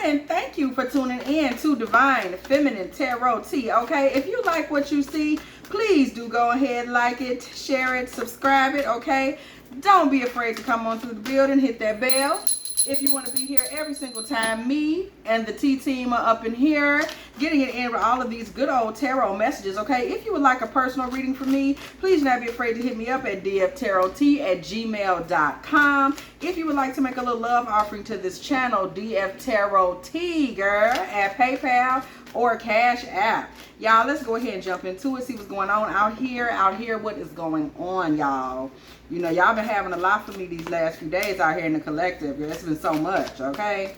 and thank you for tuning in to Divine Feminine Tarot Tea, okay? If you like what you see, please do go ahead, like it, share it, subscribe it, okay? Don't be afraid to come on through the building, hit that bell. If you want to be here every single time me and the T team are up in here, getting it in with all of these good old tarot messages, okay? If you would like a personal reading from me, please do not be afraid to hit me up at dftarottea@gmail.com. If you would like to make a little love offering to this channel, dftarottea, girl, at PayPal or Cash App. Y'all, let's go ahead and jump into it, see what's going on out here, what is going on, y'all. You know, y'all been having a lot for me these last few days out here in the collective. It's been so much, okay?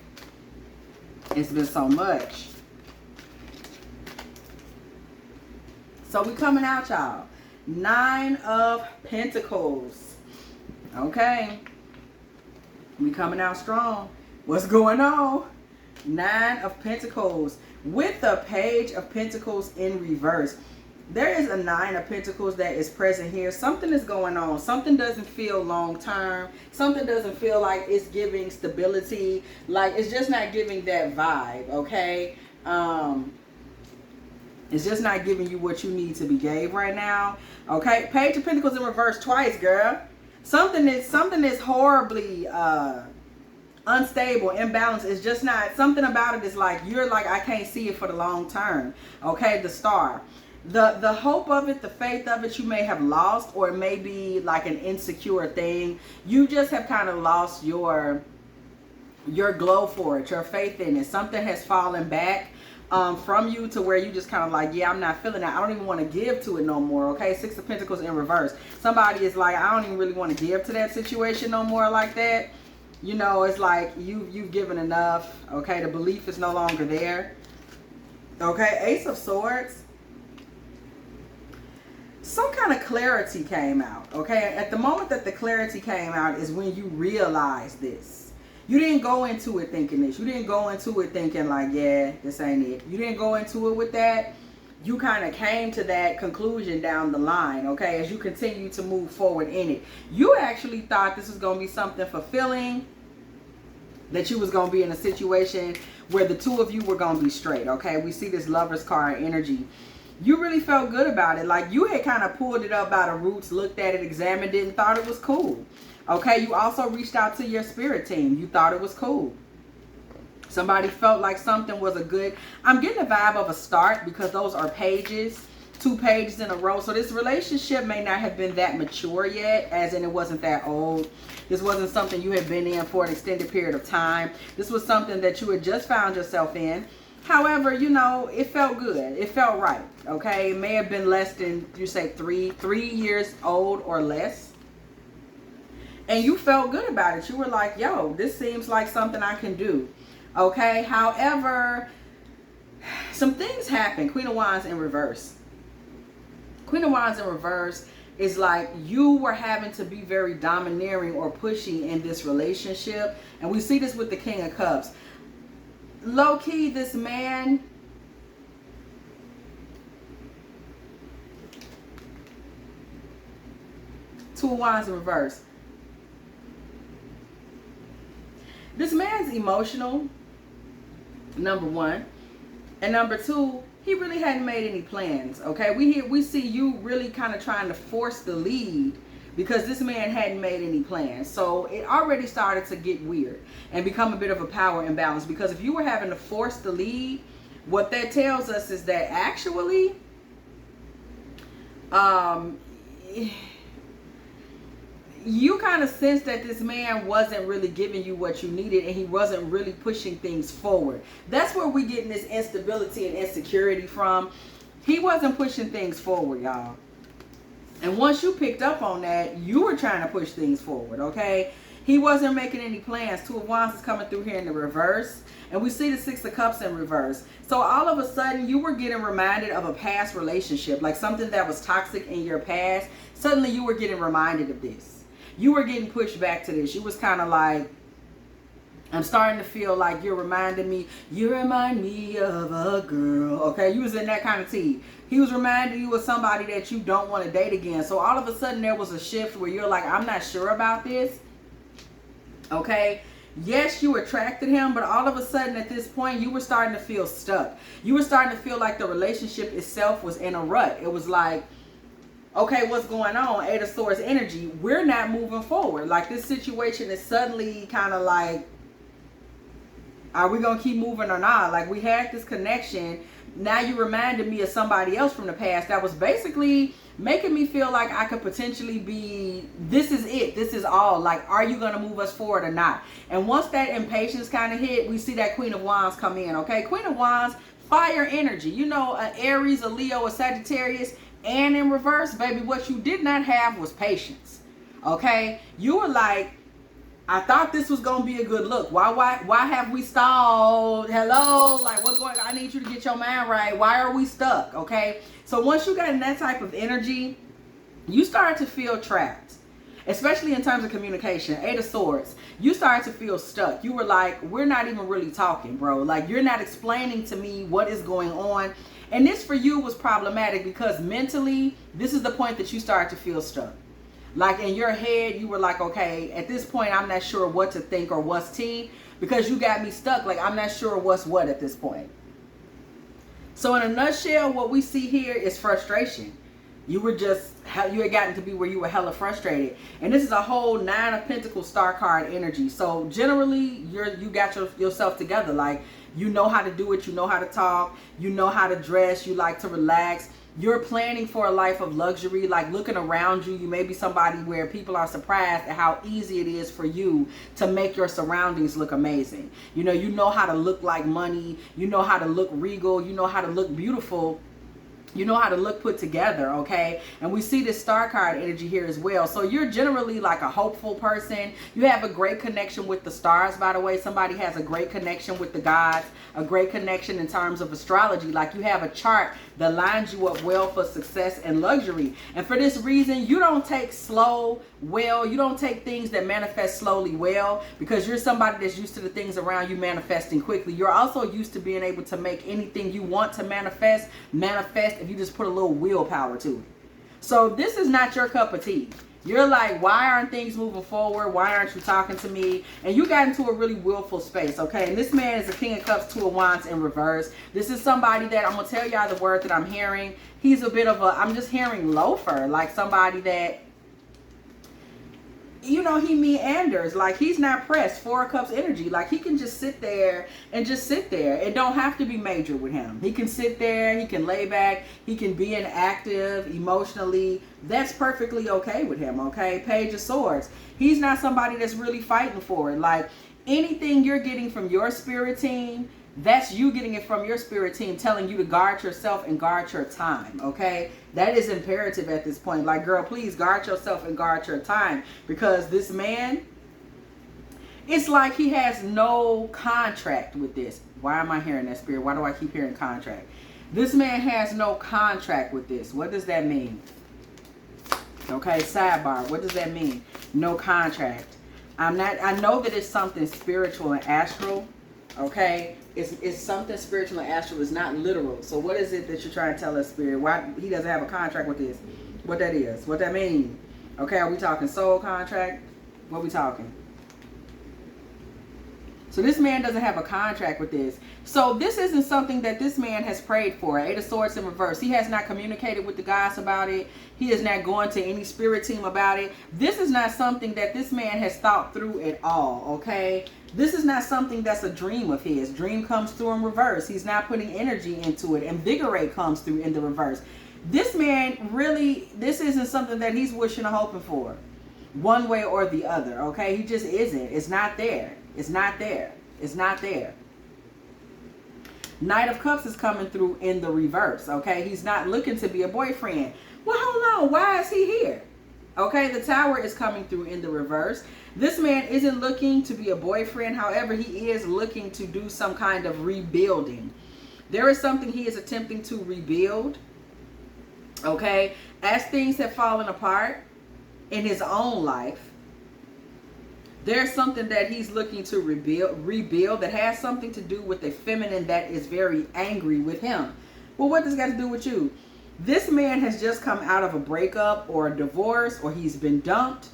It's been so much. So we coming out, y'all. 9 of Pentacles. Okay. We coming out strong. What's going on? 9 of Pentacles with the Page of Pentacles in reverse. There is a 9 of Pentacles that is present here. Something is going on. Something doesn't feel long term. Something doesn't feel like it's giving stability. Like it's just not giving that vibe, okay? It's just not giving you what you need to be gave right now. Okay? Page of Pentacles in reverse twice, girl. Something is horribly unstable, imbalanced. It's just not, something about it is like, you're like, I can't see it for the long term. Okay? The Star. The hope of it, the faith of it, you may have lost, or it may be like an insecure thing. You just have kind of lost your glow for it, your faith in it. Something has fallen back from you to where you just kind of like, yeah, I'm not feeling that. I don't even want to give to it no more. Okay, 6 of Pentacles in reverse. Somebody is like, I don't even really want to give to that situation no more like that. You know, it's like you've given enough. Okay, the belief is no longer there. Okay, Ace of Swords. Some kind of clarity came out, okay? At the moment that the clarity came out is when you realize this. You didn't go into it thinking this. You didn't go into it thinking like, yeah, this ain't it. You didn't go into it with that. You kind of came to that conclusion down the line, okay? As you continue to move forward in it. You actually thought this was going to be something fulfilling. That you was going to be in a situation where the two of you were going to be straight, okay? We see this Lover's card energy. You really felt good about it. Like you had kind of pulled it up by the roots, looked at it, examined it, and thought it was cool. Okay, you also reached out to your spirit team. You thought it was cool. Somebody felt like something was a good, I'm getting a vibe of a start because those are pages, 2 pages in a row. So this relationship may not have been that mature yet, as in it wasn't that old. This wasn't something you had been in for an extended period of time. This was something that you had just found yourself in. However, you know, it felt good. It felt right. Okay. It may have been less than, you say 3 years old or less. And you felt good about it. You were like, yo, this seems like something I can do. Okay. However, some things happen. Queen of Wands in reverse. Queen of Wands in reverse is like you were having to be very domineering or pushy in this relationship. And we see this with the King of Cups. Low key, this man, Two of Wands in reverse. This man's emotional, number 1. And number 2, he really hadn't made any plans. Okay, we see you really kind of trying to force the lead because this man hadn't made any plans. So it already started to get weird and become a bit of a power imbalance, because if you were having to force the lead, what that tells us is that actually you kind of sense that this man wasn't really giving you what you needed, and he wasn't really pushing things forward. That's where we getting this instability and insecurity from. He wasn't pushing things forward, y'all. And once you picked up on that, you were trying to push things forward, okay? He wasn't making any plans. 2 of Wands is coming through here in the reverse. And we see the 6 of Cups in reverse. So all of a sudden, you were getting reminded of a past relationship, like something that was toxic in your past. Suddenly, you were getting reminded of this. You were getting pushed back to this. You was kind of like, I'm starting to feel like you're reminding me, you remind me of a girl. Okay, you was in that kind of tea. He was reminding you of somebody that you don't want to date again. So all of a sudden there was a shift where you're like, I'm not sure about this. Okay, Yes, you attracted him, but all of a sudden at this point, you were starting to feel stuck. You were starting to feel like the relationship itself was in a rut. It was like, okay, what's going on? Eight of Swords energy. We're not moving forward. Like, this situation is suddenly kind of like, are we going to keep moving or not? Like, we had this connection. Now you reminded me of somebody else from the past that was basically making me feel like I could potentially be, this is it, this is all. Like, are you going to move us forward or not? And once that impatience kind of hit, we see that Queen of Wands come in, okay? Queen of Wands, fire energy. You know, an Aries, a Leo, a Sagittarius, and in reverse, baby, what you did not have was patience, okay? You were like, I thought this was going to be a good look. Why have we stalled? Hello? Like, what's going on? I need you to get your mind right. Why are we stuck? Okay? So once you got in that type of energy, you start to feel trapped, especially in terms of communication. Eight of Swords. You started to feel stuck. You were like, we're not even really talking, bro. Like, you're not explaining to me what is going on. And this for you was problematic because mentally, this is the point that you start to feel stuck. Like, in your head, you were like, okay, at this point, I'm not sure what to think or what's tea, because you got me stuck. Like, I'm not sure what's what at this point. So in a nutshell, what we see here is frustration. You were just, you had gotten to be where you were hella frustrated. And this is a whole Nine of Pentacles star card energy. So generally, you got yourself together. Like, you know how to do it. You know how to talk. You know how to dress. You like to relax. You're planning for a life of luxury. Like, looking around you, you may be somebody where people are surprised at how easy it is for you to make your surroundings look amazing. You know how to look like money. You know how to look regal. You know how to look beautiful. You know how to look put together, okay? And we see this star card energy here as well. So you're generally like a hopeful person. You have a great connection with the stars, by the way. Somebody has a great connection with the gods, a great connection in terms of astrology. Like, you have a chart that lines you up well for success and luxury. And for this reason, you don't take slow well. You don't take things that manifest slowly well, because you're somebody that's used to the things around you manifesting quickly. You're also used to being able to make anything you want to manifest if you just put a little willpower to it. So this is not your cup of tea. You're like, why aren't things moving forward? Why aren't you talking to me? And you got into a really willful space, okay? And this man is a King of Cups, Two of Wands in reverse. This is somebody that, I'm going to tell y'all the word that I'm hearing. He's a bit of a, I'm just hearing loafer. Like, somebody that, you know, he meanders. Like, he's not pressed. Four of Cups energy. Like, he can just sit there and just sit there. It don't have to be major with him. He can sit there. He can lay back. He can be inactive emotionally. That's perfectly okay with him, okay? Page of Swords. He's not somebody that's really fighting for it. Like, anything you're getting from your spirit team, that's you getting it from your spirit team, telling you to guard yourself and guard your time, okay? That is imperative at this point. Like, girl, please guard yourself and guard your time, because this man, it's like he has no contract with this. Why am I hearing that, spirit? Why do I keep hearing contract? This man has no contract with this. What does that mean? Okay, sidebar. What does that mean? No contract. I know that it's something spiritual and astral. Okay, it's something spiritual and astral. It's not literal. So what is it that you're trying to tell us, spirit? Why he doesn't have a contract with this? What that is? What that mean? Okay, are we talking soul contract? What we talking? So this man doesn't have a contract with this. So this isn't something that this man has prayed for. Eight of Swords in reverse. He has not communicated with the gods about it. He is not going to any spirit team about it. This is not something that this man has thought through at all, okay? This is not something that's a dream of his. Dream comes through in reverse. He's not putting energy into it. Invigorate comes through in the reverse. This man really, this isn't something that he's wishing or hoping for, one way or the other, okay? He just isn't. It's not there. It's not there. It's not there. Knight of Cups is coming through in the reverse, okay? He's not looking to be a boyfriend. Well, hold on. Why is he here? Okay, the Tower is coming through in the reverse. This man isn't looking to be a boyfriend. However, he is looking to do some kind of rebuilding. There is something he is attempting to rebuild, okay? As things have fallen apart in his own life, there's something that he's looking to rebuild that has something to do with a feminine that is very angry with him. Well, what does that got to do with you? This man has just come out of a breakup or a divorce, or he's been dumped.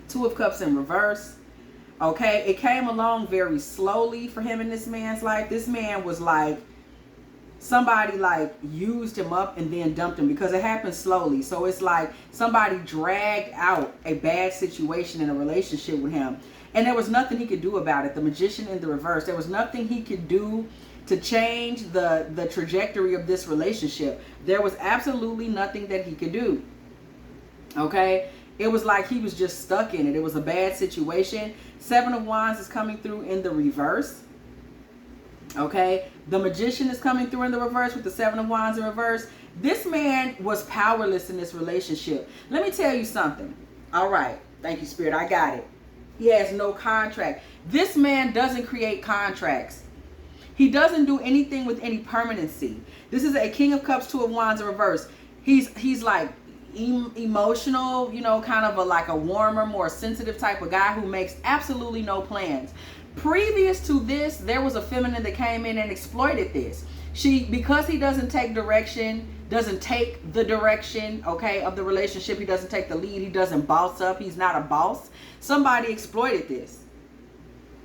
Two of Cups in reverse. Okay, it came along very slowly for him in this man's life. This man was like, somebody like used him up and then dumped him, because it happened slowly. So it's like somebody dragged out a bad situation in a relationship with him, and there was nothing he could do about it. The Magician in the reverse. There was nothing he could do to change the trajectory of this relationship. There was absolutely nothing that he could do. Okay, it was like he was just stuck in it. It was a bad situation. 7 of Wands is coming through in the reverse. Okay, the Magician is coming through in the reverse with the 7 of Wands in reverse. This man was powerless in this relationship. Let me tell you something. All right, thank you, Spirit. I got it. He has no contract. This man doesn't create contracts. He doesn't do anything with any permanency. This is a King of Cups, 2 of Wands in reverse. He's like emotional, you know, kind of like a warmer, more sensitive type of guy who makes absolutely no plans. Previous to this, there was a feminine that came in and exploited this. Because he doesn't take direction, doesn't take the direction, okay, of the relationship. He doesn't take the lead. He doesn't boss up. He's not a boss. Somebody exploited this.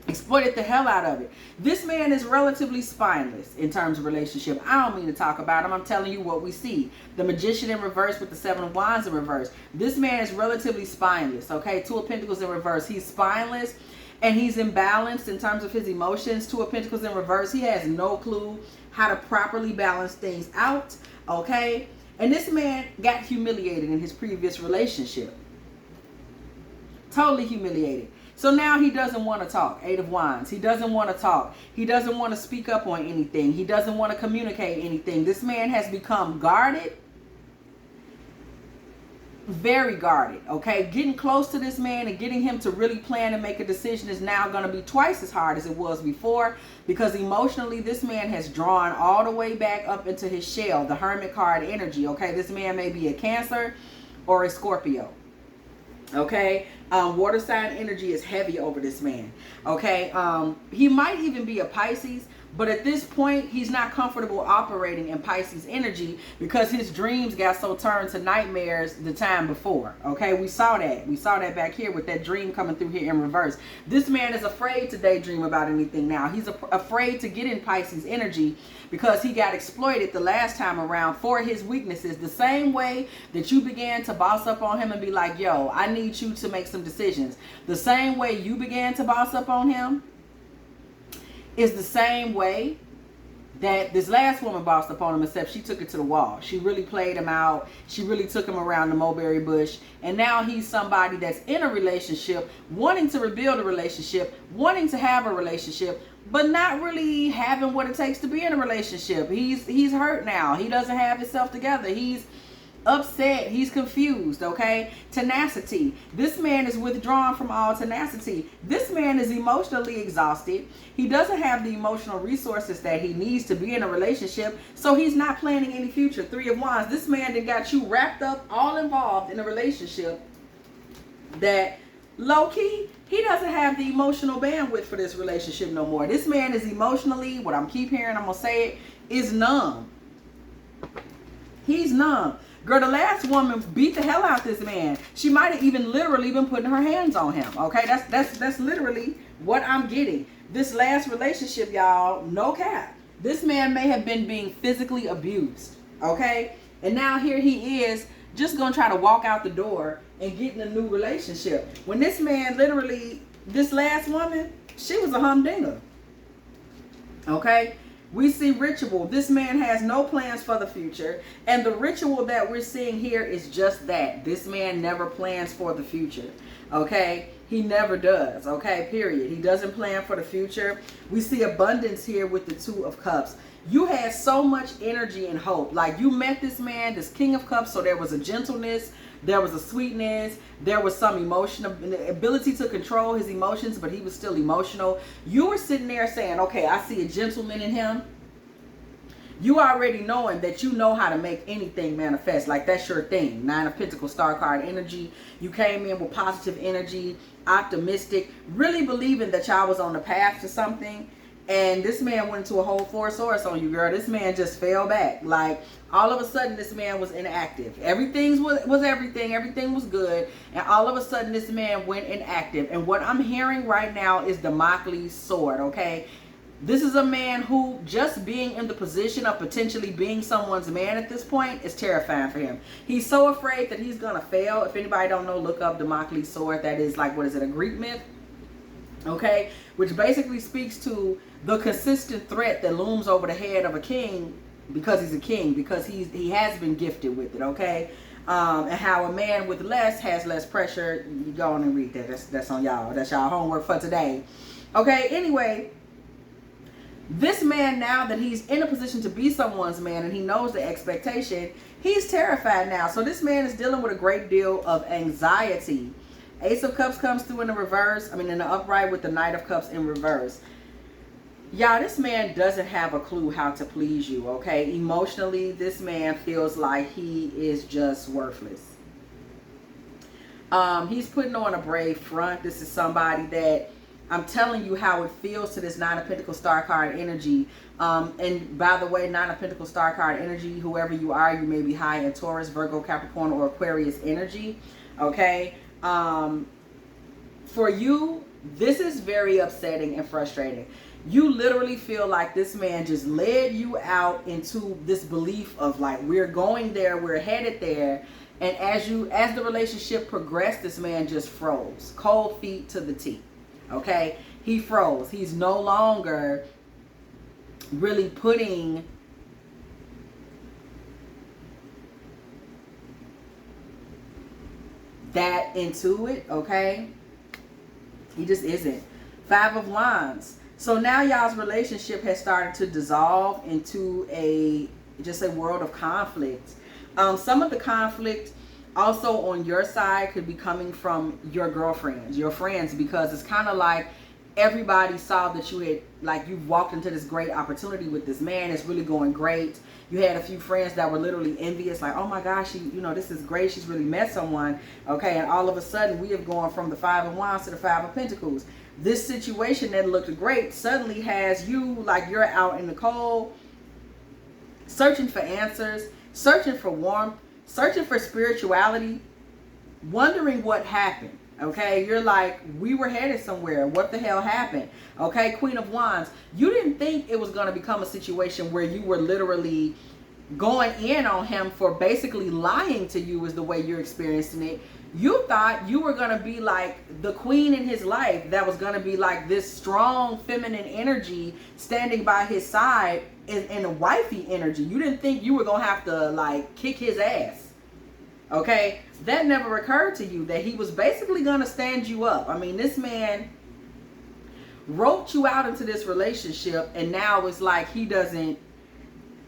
Exploited the hell out of it. This man is relatively spineless in terms of relationship. I don't mean to talk about him. I'm telling you what we see. The Magician in reverse with the 7 of Wands in reverse. This man is relatively spineless, okay? 2 of Pentacles in reverse. He's spineless. And he's imbalanced in terms of his emotions. 2 of Pentacles in reverse. He has no clue how to properly balance things out. Okay? And this man got humiliated in his previous relationship. Totally humiliated. So now he doesn't want to talk. 8 of Wands. He doesn't want to talk. He doesn't want to speak up on anything. He doesn't want to communicate anything. This man has become guarded. Very guarded, okay? Getting close to this man and getting him to really plan and make a decision is now going to be twice as hard as it was before, because emotionally this man has drawn all the way back up into his shell, the Hermit card energy, okay? This man may be a Cancer or a Scorpio, okay? Water sign energy is heavy over this man, okay? He might even be a Pisces, but at this point, he's not comfortable operating in Pisces energy because his dreams got so turned to nightmares the time before. Okay, we saw that. We saw that back here with that dream coming through here in reverse. This man is afraid to daydream about anything now. He's afraid to get in Pisces energy because he got exploited the last time around for his weaknesses. The same way that you began to boss up on him and be like, yo, I need you to make some decisions. The same way you began to boss up on him is the same way that this last woman bossed up on him, except she took it to the wall. She really played him out. She really took him around the mulberry bush. And now he's somebody that's in a relationship, wanting to rebuild a relationship, wanting to have a relationship, but not really having what it takes to be in a relationship. He's hurt now. He doesn't have himself together. He's upset. He's confused, okay? Tenacity. This man is withdrawn from all tenacity. This man is emotionally exhausted. He doesn't have the emotional resources that he needs to be in a relationship, so he's not planning any future. 3 of Wands. This man that got you wrapped up, all involved in a relationship that low-key, he doesn't have the emotional bandwidth for this relationship no more. This man is emotionally, what I'm keep hearing, I'm going to say it, is numb. He's numb. Girl, the last woman beat the hell out this man. She might have even literally been putting her hands on him. Okay, that's literally what I'm getting. This last relationship, y'all, no cap. This man may have been being physically abused. Okay, and now here he is, just gonna try to walk out the door and get in a new relationship. When this man literally, this last woman, she was a humdinger. Okay. We see ritual. This man has no plans for the future. And the ritual that we're seeing here is just that. This man never plans for the future. Okay? He never does. Okay? Period. He doesn't plan for the future. We see abundance here with the 2 of Cups. You had so much energy and hope. Like, you met this man, this King of Cups, so there was a gentleness, there was a sweetness, there was some emotional ability to control his emotions, but he was still emotional. You were sitting there saying, okay, I see a gentleman in him. You already knowing that you know how to make anything manifest. Like, that's your thing. 9 of Pentacles, star card energy. You came in with positive energy, optimistic, really believing that y'all was on the path to something. And this man went into a whole Four of Swords on you, girl. This man just fell back. Like, all of a sudden, this man was inactive. Everything was everything. Everything was good. And all of a sudden, this man went inactive. And what I'm hearing right now is Damocles sword, okay? This is a man who just being in the position of potentially being someone's man at this point is terrifying for him. He's so afraid that he's going to fail. If anybody don't know, look up Damocles sword. That is like, what is it, a Greek myth? Okay, which basically speaks to the consistent threat that looms over the head of a king because he's a king, because he has been gifted with it, okay? And how a man with less has less pressure. You go on and read that. That's on y'all. That's y'all homework for today. Okay, anyway, this man, now that he's in a position to be someone's man and he knows the expectation, he's terrified now. So this man is dealing with a great deal of anxiety. Ace of Cups comes through in the reverse. I mean, in the upright with the Knight of Cups in reverse. Y'all, this man doesn't have a clue how to please you, okay? Emotionally, this man feels like he is just worthless. He's putting on a brave front. This is somebody that, I'm telling you how it feels to this Nine of Pentacles star card energy. And by the way, Nine of Pentacles star card energy, whoever you are, you may be high in Taurus, Virgo, Capricorn, or Aquarius energy, okay? For you, this is very upsetting and frustrating. You literally feel like this man just led you out into this belief of like, we're going there, we're headed there. And as the relationship progressed, this man just froze. Cold feet to the T. Okay? He froze. He's no longer really putting that into it, okay? He just isn't. Five of Wands. So now y'all's relationship has started to dissolve into just a world of conflict. Some of the conflict also on your side could be coming from your girlfriends, your friends, because it's kind of like everybody saw that you had, like, you've walked into this great opportunity with this man. It's really going great. You had a few friends that were literally envious, like, oh my gosh, this is great. She's really met someone. Okay, and all of a sudden we have gone from the Five of Wands to the Five of Pentacles. This situation that looked great suddenly has you, like, you're out in the cold, searching for answers, searching for warmth, searching for spirituality, wondering what happened. Okay, you're like, we were headed somewhere. What the hell happened? Okay, Queen of Wands. You didn't think it was going to become a situation where you were literally going in on him for basically lying to you, is the way you're experiencing it. You thought you were going to be like the queen in his life, that was going to be like this strong feminine energy standing by his side in a wifey energy. You didn't think you were going to have to like kick his ass. Okay, that never occurred to you, that he was basically going to stand you up. I mean, this man roped you out into this relationship, and now it's like he doesn't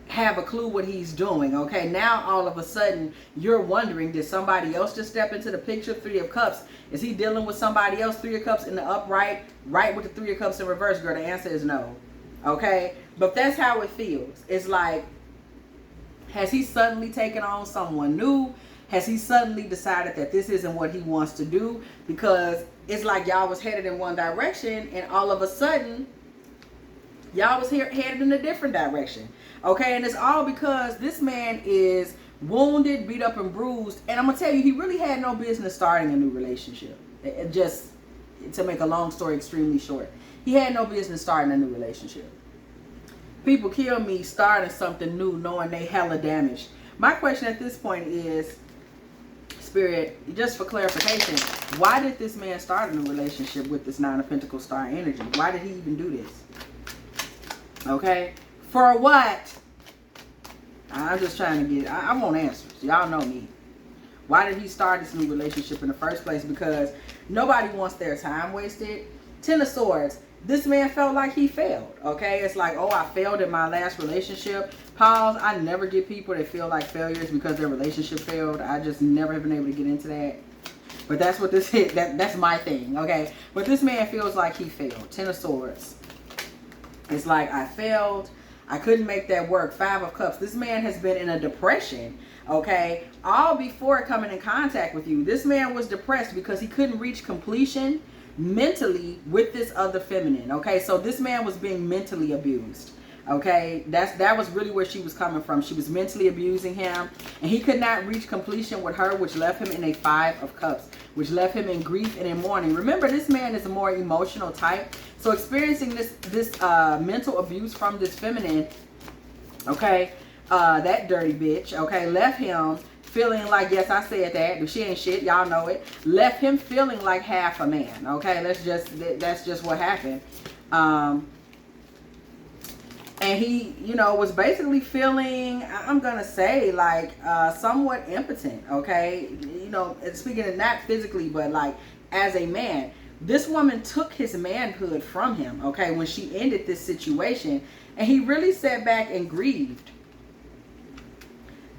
have a clue what he's doing. Okay, now all of a sudden you're wondering, did somebody else just step into the picture? Three of Cups. Is he dealing with somebody else? Three of Cups in the upright, right with the Three of Cups in reverse, girl. The answer is no. Okay, but that's how it feels. It's like, has he suddenly taken on someone new? Has he suddenly decided that this isn't what he wants to do? Because it's like y'all was headed in one direction, and all of a sudden y'all was headed in a different direction. Okay, and it's all because this man is wounded, beat up, and bruised. And I'm going to tell you, he really had no business starting a new relationship. Just to make a long story extremely short, he had no business starting a new relationship. People kill me starting something new knowing they hella damaged. My question at this point is, Spirit, just for clarification, why did this man start a new relationship with this Nine of Pentacles star energy? Why did he even do this? Okay, for what? I'm just trying to get, I want answers. Y'all know me. Why did he start this new relationship in the first place? Because nobody wants their time wasted. Ten of Swords. This man felt like he failed. Okay, it's like, oh, I failed in my last relationship. Pause. I never get people that feel like failures because their relationship failed. I just never have been able to get into that. But that's what this is. That's my thing. Okay, but this man feels like he failed. Ten of Swords. It's like, I failed. I couldn't make that work. Five of Cups. This man has been in a depression, okay, all before coming in contact with you. This man was depressed because he couldn't reach completion mentally with this other feminine. Okay, so this man was being mentally abused. Okay, that was really where she was coming from. She was mentally abusing him, and he could not reach completion with her, which left him in a 5 of cups, which left him in grief and in mourning. Remember, this man is a more emotional type, so experiencing this mental abuse from this feminine, okay, that dirty bitch, okay, left him feeling like, yes, I said that, but she ain't shit, y'all know it. Left him feeling like half a man. Okay, that's just what happened. And he, you know, was basically feeling, I'm going to say, like, somewhat impotent, okay? You know, speaking of not physically, but, like, as a man. This woman took his manhood from him, okay, when she ended this situation. And he really sat back and grieved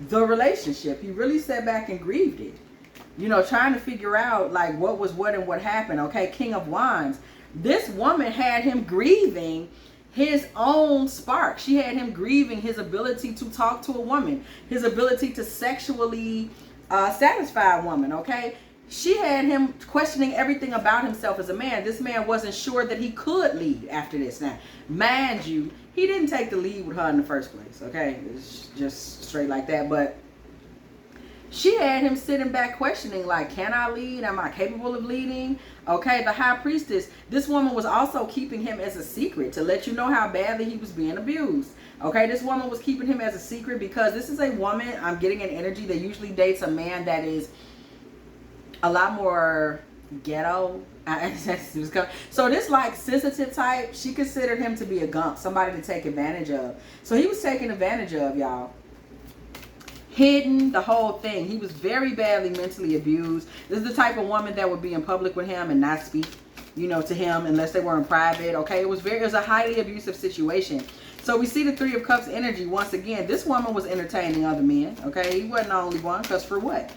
the relationship. He really sat back and grieved it. You know, trying to figure out, like, what was what and what happened, okay? King of Wands. This woman had him grieving his own spark. She had him grieving his ability to talk to a woman, his ability to sexually satisfy a woman, okay? She had him questioning everything about himself as a man. This man wasn't sure that he could lead after this. Now, mind you, he didn't take the lead with her in the first place, okay? It's just straight like that. But she had him sitting back questioning, like, can I lead? Am I capable of leading? Okay, the high priestess. This woman was also keeping him as a secret to let you know how badly he was being abused. Okay, this woman was keeping him as a secret because this is a woman, I'm getting an energy that usually dates a man that is a lot more ghetto. So this, like, sensitive type, she considered him to be a gump, somebody to take advantage of. So he was taken advantage of, y'all. Hidden, the whole thing. He was very badly mentally abused. This is the type of woman that would be in public with him and not speak, you know, to him unless they were in private. Okay, it was a highly abusive situation. So we see the 3 of Cups energy once again. This woman was entertaining other men. Okay, he wasn't the only one, because for what?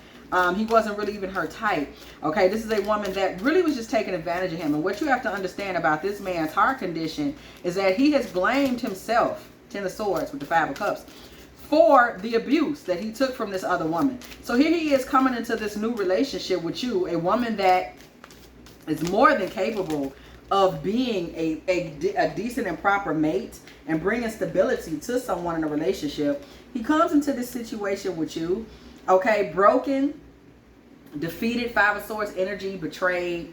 He wasn't really even her type. Okay, this is a woman that really was just taking advantage of him. And what you have to understand about this man's heart condition is that he has blamed himself, 10 of Swords with the 5 of Cups, for the abuse that he took from this other woman. So here he is coming into this new relationship with you, a woman that is more than capable of being a decent and proper mate and bringing stability to someone in a relationship. He comes into this situation with you, okay, broken, defeated, 5 of Swords energy, betrayed,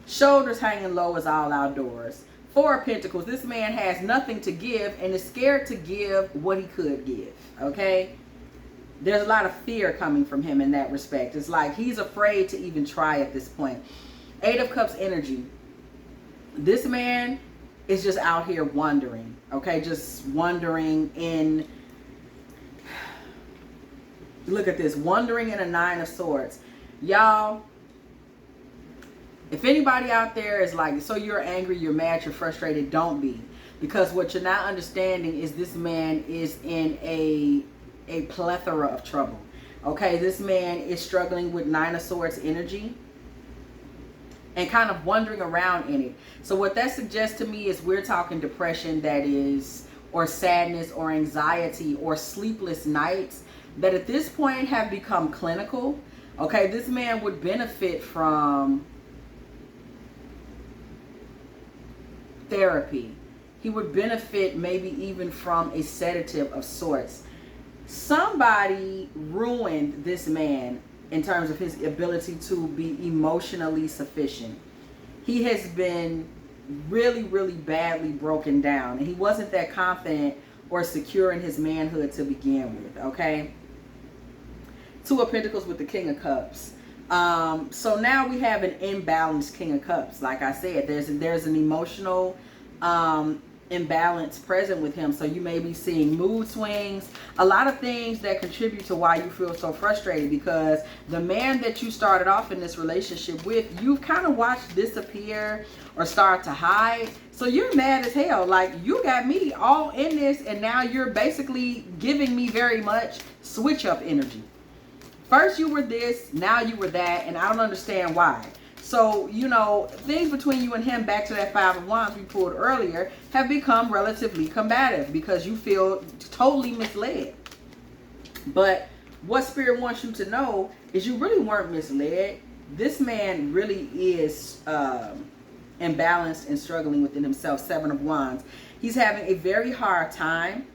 shoulders hanging low as all outdoors. 4 of Pentacles, this man has nothing to give and is scared to give what he could give, okay? There's a lot of fear coming from him in that respect. It's like he's afraid to even try at this point. 8 of Cups energy. This man is just out here wandering, okay? Just wandering in, look at this, wandering in a 9 of Swords. Y'all, if anybody out there is like, so you're angry, you're mad, you're frustrated, don't be. Because what you're not understanding is this man is in a plethora of trouble. Okay, this man is struggling with 9 of Swords energy and kind of wandering around in it. So what that suggests to me is we're talking depression, that is, or sadness or anxiety or sleepless nights that at this point have become clinical. Okay, this man would benefit from therapy. He would benefit maybe even from a sedative of sorts. Somebody ruined this man in terms of his ability to be emotionally sufficient. He has been really, really badly broken down, and he wasn't that confident or secure in his manhood to begin with, okay? 2 of Pentacles with the King of Cups. So now we have an imbalanced King of Cups. Like I said, there's an emotional imbalance present with him. So you may be seeing mood swings, a lot of things that contribute to why you feel so frustrated, because the man that you started off in this relationship with, you've kind of watched disappear or start to hide. So you're mad as hell. Like, you got me all in this, and now you're basically giving me very much switch up energy. First you were this, now you were that, and I don't understand why. So, you know, things between you and him, back to that 5 of Wands we pulled earlier, have become relatively combative because you feel totally misled. But what Spirit wants you to know is you really weren't misled. This man really is imbalanced and struggling within himself. 7 of Wands. He's having a very hard time,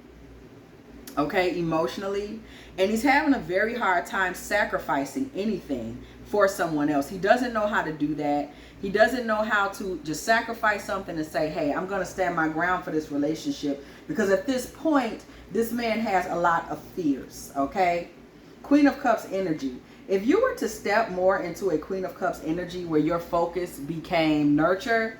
okay, emotionally. And he's having a very hard time sacrificing anything for someone else. He doesn't know how to do that. He doesn't know how to just sacrifice something and say, hey, I'm going to stand my ground for this relationship. Because at this point, this man has a lot of fears, okay? Queen of Cups energy. If you were to step more into a Queen of Cups energy where your focus became nurture,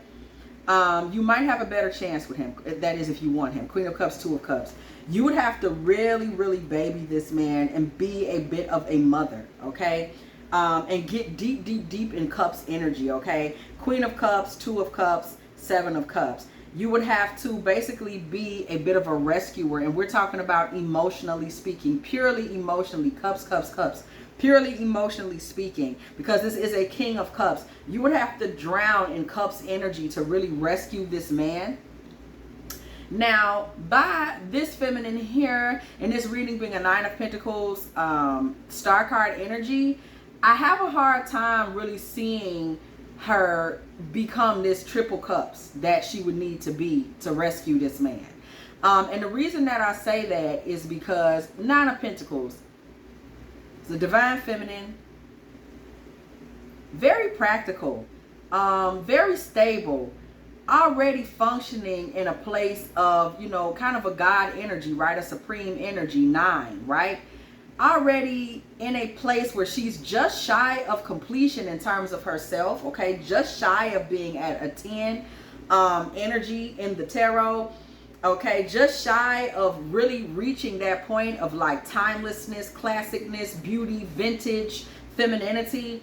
you might have a better chance with him. That is if you want him. Queen of Cups, 2 of Cups. You would have to really, really baby this man and be a bit of a mother, okay? And get deep, deep, deep in Cups energy, okay? Queen of Cups, 2 of Cups, 7 of Cups. You would have to basically be a bit of a rescuer. And we're talking about emotionally speaking, purely emotionally, cups, cups, cups. Purely emotionally speaking, because this is a King of Cups. You would have to drown in Cups energy to really rescue this man. Now, by this feminine here, and this reading being a 9 of Pentacles, star card energy, I have a hard time really seeing her become this triple cups that she would need to be to rescue this man. And the reason that I say that is because 9 of Pentacles, the divine feminine, very practical, very stable, already functioning in a place of, you know, kind of a God energy, right? A supreme energy, 9, right? Already in a place where she's just shy of completion in terms of herself, okay? Just shy of being at a 10 energy in the tarot. Okay, just shy of really reaching that point of like timelessness, classicness, beauty, vintage, femininity.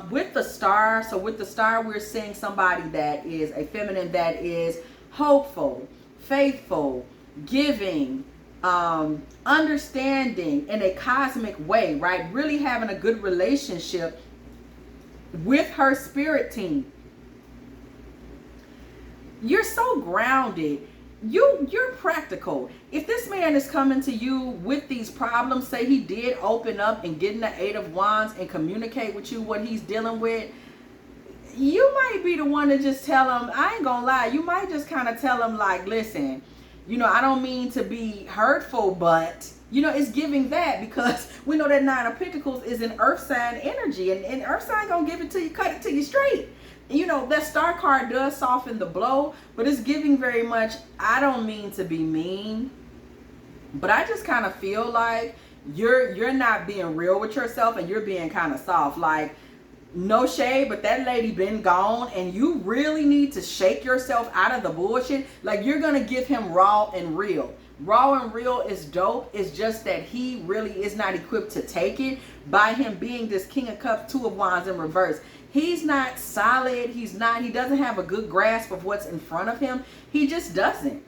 With the star, so with the star, we're seeing somebody that is a feminine that is hopeful, faithful, giving, understanding in a cosmic way, right? Really having a good relationship with her spirit team. You're so grounded. You're practical. If this man is coming to you with these problems, say he did open up and get in the 8 of Wands and communicate with you what he's dealing with, you might be the one to just tell him, I ain't gonna lie, you might just kind of tell him like, listen, you know, I don't mean to be hurtful, but you know, it's giving that, because we know that 9 of Pentacles is an earth sign energy, and earth sign gonna give it to you, cut it to you straight. You know, that star card does soften the blow, but it's giving very much, I don't mean to be mean, but I just kind of feel like you're not being real with yourself, and you're being kind of soft. Like, no shade, but that lady been gone, and you really need to shake yourself out of the bullshit. Like, you're going to give him raw and real. Raw and real is dope. It's just that he really is not equipped to take it by him being this King of Cups, 2 of Wands in reverse. He's not solid. He doesn't have a good grasp of what's in front of him. He just doesn't.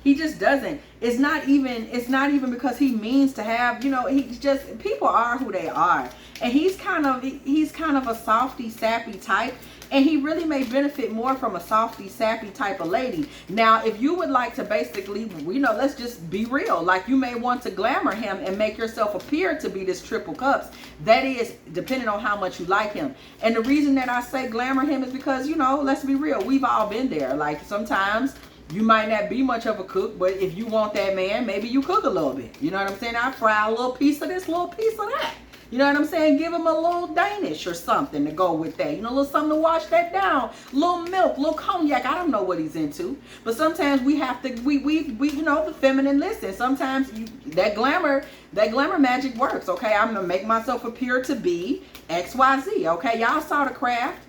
He just doesn't. It's not even because he means to have, you know, he's just, people are who they are. And he's kind of a softy, sappy type. And he really may benefit more from a softy, sappy type of lady. Now, if you would like to basically, you know, let's just be real. Like, you may want to glamour him and make yourself appear to be this triple cups. That is depending on how much you like him. And the reason that I say glamour him is because, you know, let's be real. We've all been there. Like, sometimes you might not be much of a cook, but if you want that man, maybe you cook a little bit. You know what I'm saying? I fry a little piece of this, little piece of that. You know what I'm saying? Give him a little Danish or something to go with that. You know, a little something to wash that down. A little milk, a little cognac. I don't know what he's into. But sometimes we have to, we you know, the feminine listen. Sometimes that glamour magic works, okay? I'm going to make myself appear to be XYZ, okay? Y'all saw the craft.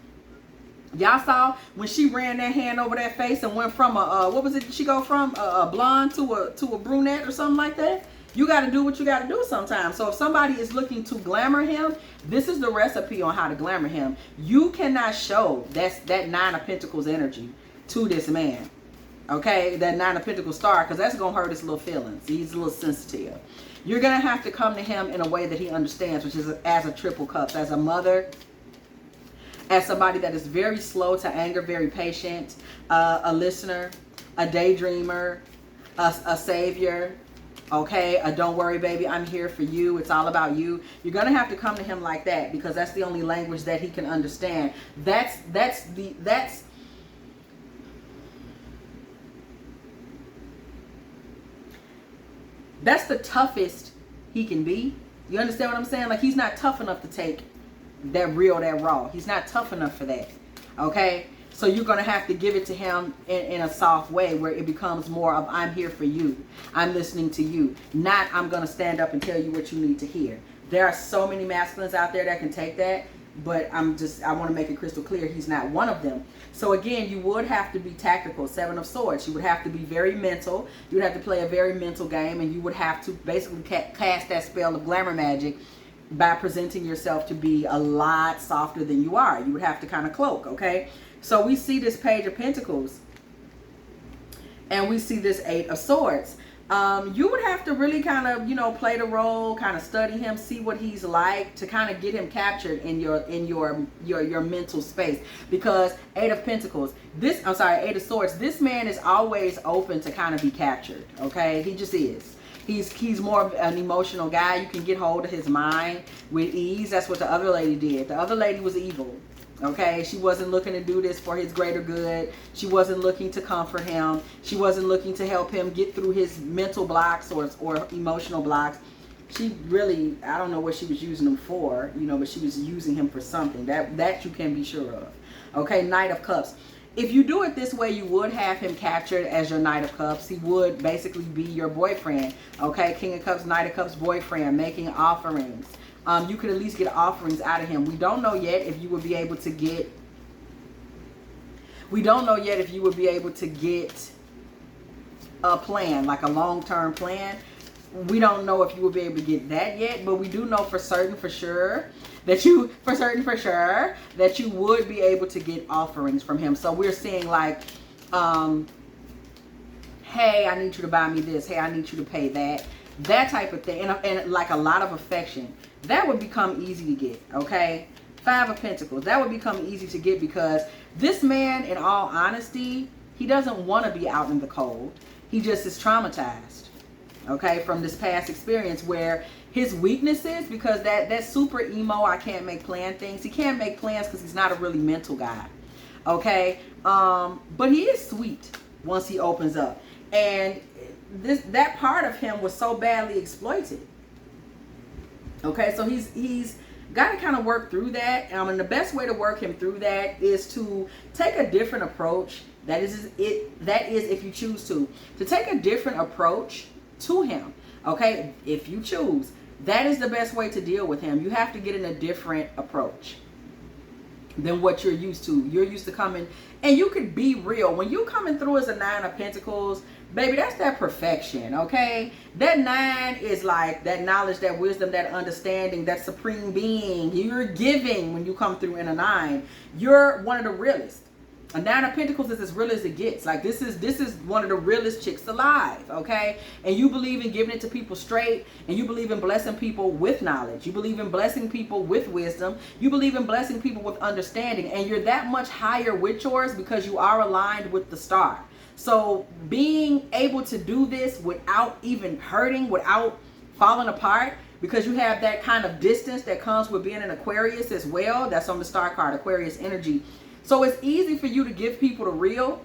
Y'all saw when she ran that hand over that face and went from what was it? Did she go from a blonde to a brunette or something like that? You got to do what you got to do sometimes. So if somebody is looking to glamour him, this is the recipe on how to glamour him. You cannot show that 9 of Pentacles energy to this man. Okay, that 9 of Pentacles star, because that's going to hurt his little feelings. He's a little sensitive. You're going to have to come to him in a way that he understands, which is as a triple cups, as a mother, as somebody that is very slow to anger, very patient, a listener, a daydreamer, a savior, Okay, don't worry, baby, I'm here for you. It's all about you. You're gonna have to come to him like that, because that's the only language that he can understand. That's the toughest he can be. You understand what I'm saying? Like, he's not tough enough to take that real, that raw. He's not tough enough for that. Okay? So you're going to have to give it to him in a soft way, where it becomes more of, I'm here for you. I'm listening to you. Not, I'm going to stand up and tell you what you need to hear. There are so many masculines out there that can take that. But I want to make it crystal clear, he's not one of them. So again, you would have to be tactical. Seven of Swords. You would have to be very mental. You would have to play a very mental game. And you would have to basically cast that spell of glamour magic by presenting yourself to be a lot softer than you are. You would have to kind of cloak, okay? So we see this Page of Pentacles. And we see this Eight of Swords. You would have to really kind of, you know, play the role, kind of study him, see what he's like, to kind of get him captured in your mental space. Because Eight of Pentacles, Eight of Swords, this man is always open to kind of be captured. Okay, he just is. He's more of an emotional guy. You can get hold of his mind with ease. That's what the other lady did. The other lady was evil. Okay, she wasn't looking to do this for his greater good. She wasn't looking to comfort him. She wasn't looking to help him get through his mental blocks or emotional blocks. She really, I don't know what she was using him for, you know, but she was using him for something. That you can be sure of. Okay, Knight of Cups. If you do it this way, you would have him captured as your Knight of Cups. He would basically be your boyfriend. Okay, King of Cups, Knight of Cups boyfriend, making offerings. You could at least get offerings out of him. We don't know yet if you would be able to get a plan, like a long-term plan. We don't know if you will be able to get that yet, but we do know for sure that you would be able to get offerings from him. So we're seeing like, hey, I need you to buy me this. Hey, I need you to pay that. That type of thing. And like a lot of affection. That would become easy to get, okay? Five of Pentacles. That would become easy to get, because this man, in all honesty, he doesn't want to be out in the cold. He just is traumatized, okay, from this past experience, where his weaknesses, because that super emo, I can't make plan things. He can't make plans because he's not a really mental guy, okay? But he is sweet once he opens up. And that part of him was so badly exploited. Okay, so he's got to kind of work through that. And the best way to work him through that is to take a different approach. That is if you choose to take a different approach to him. Okay, if you choose, that is the best way to deal with him. You have to get in a different approach than what you're used to. You're used to coming, and you could be real. When you coming through as a Nine of Pentacles, baby, that's that perfection, okay? That 9 is like that knowledge, that wisdom, that understanding, that supreme being. You're giving when you come through in a 9. You're one of the realest. A 9 of Pentacles is as real as it gets. Like, this is one of the realest chicks alive, okay? And you believe in giving it to people straight, and you believe in blessing people with knowledge. You believe in blessing people with wisdom. You believe in blessing people with understanding. And you're that much higher with yours because you are aligned with the star. So being able to do this without even hurting, without falling apart, because you have that kind of distance that comes with being an Aquarius as well. That's on the star card, Aquarius energy. So it's easy for you to give people the real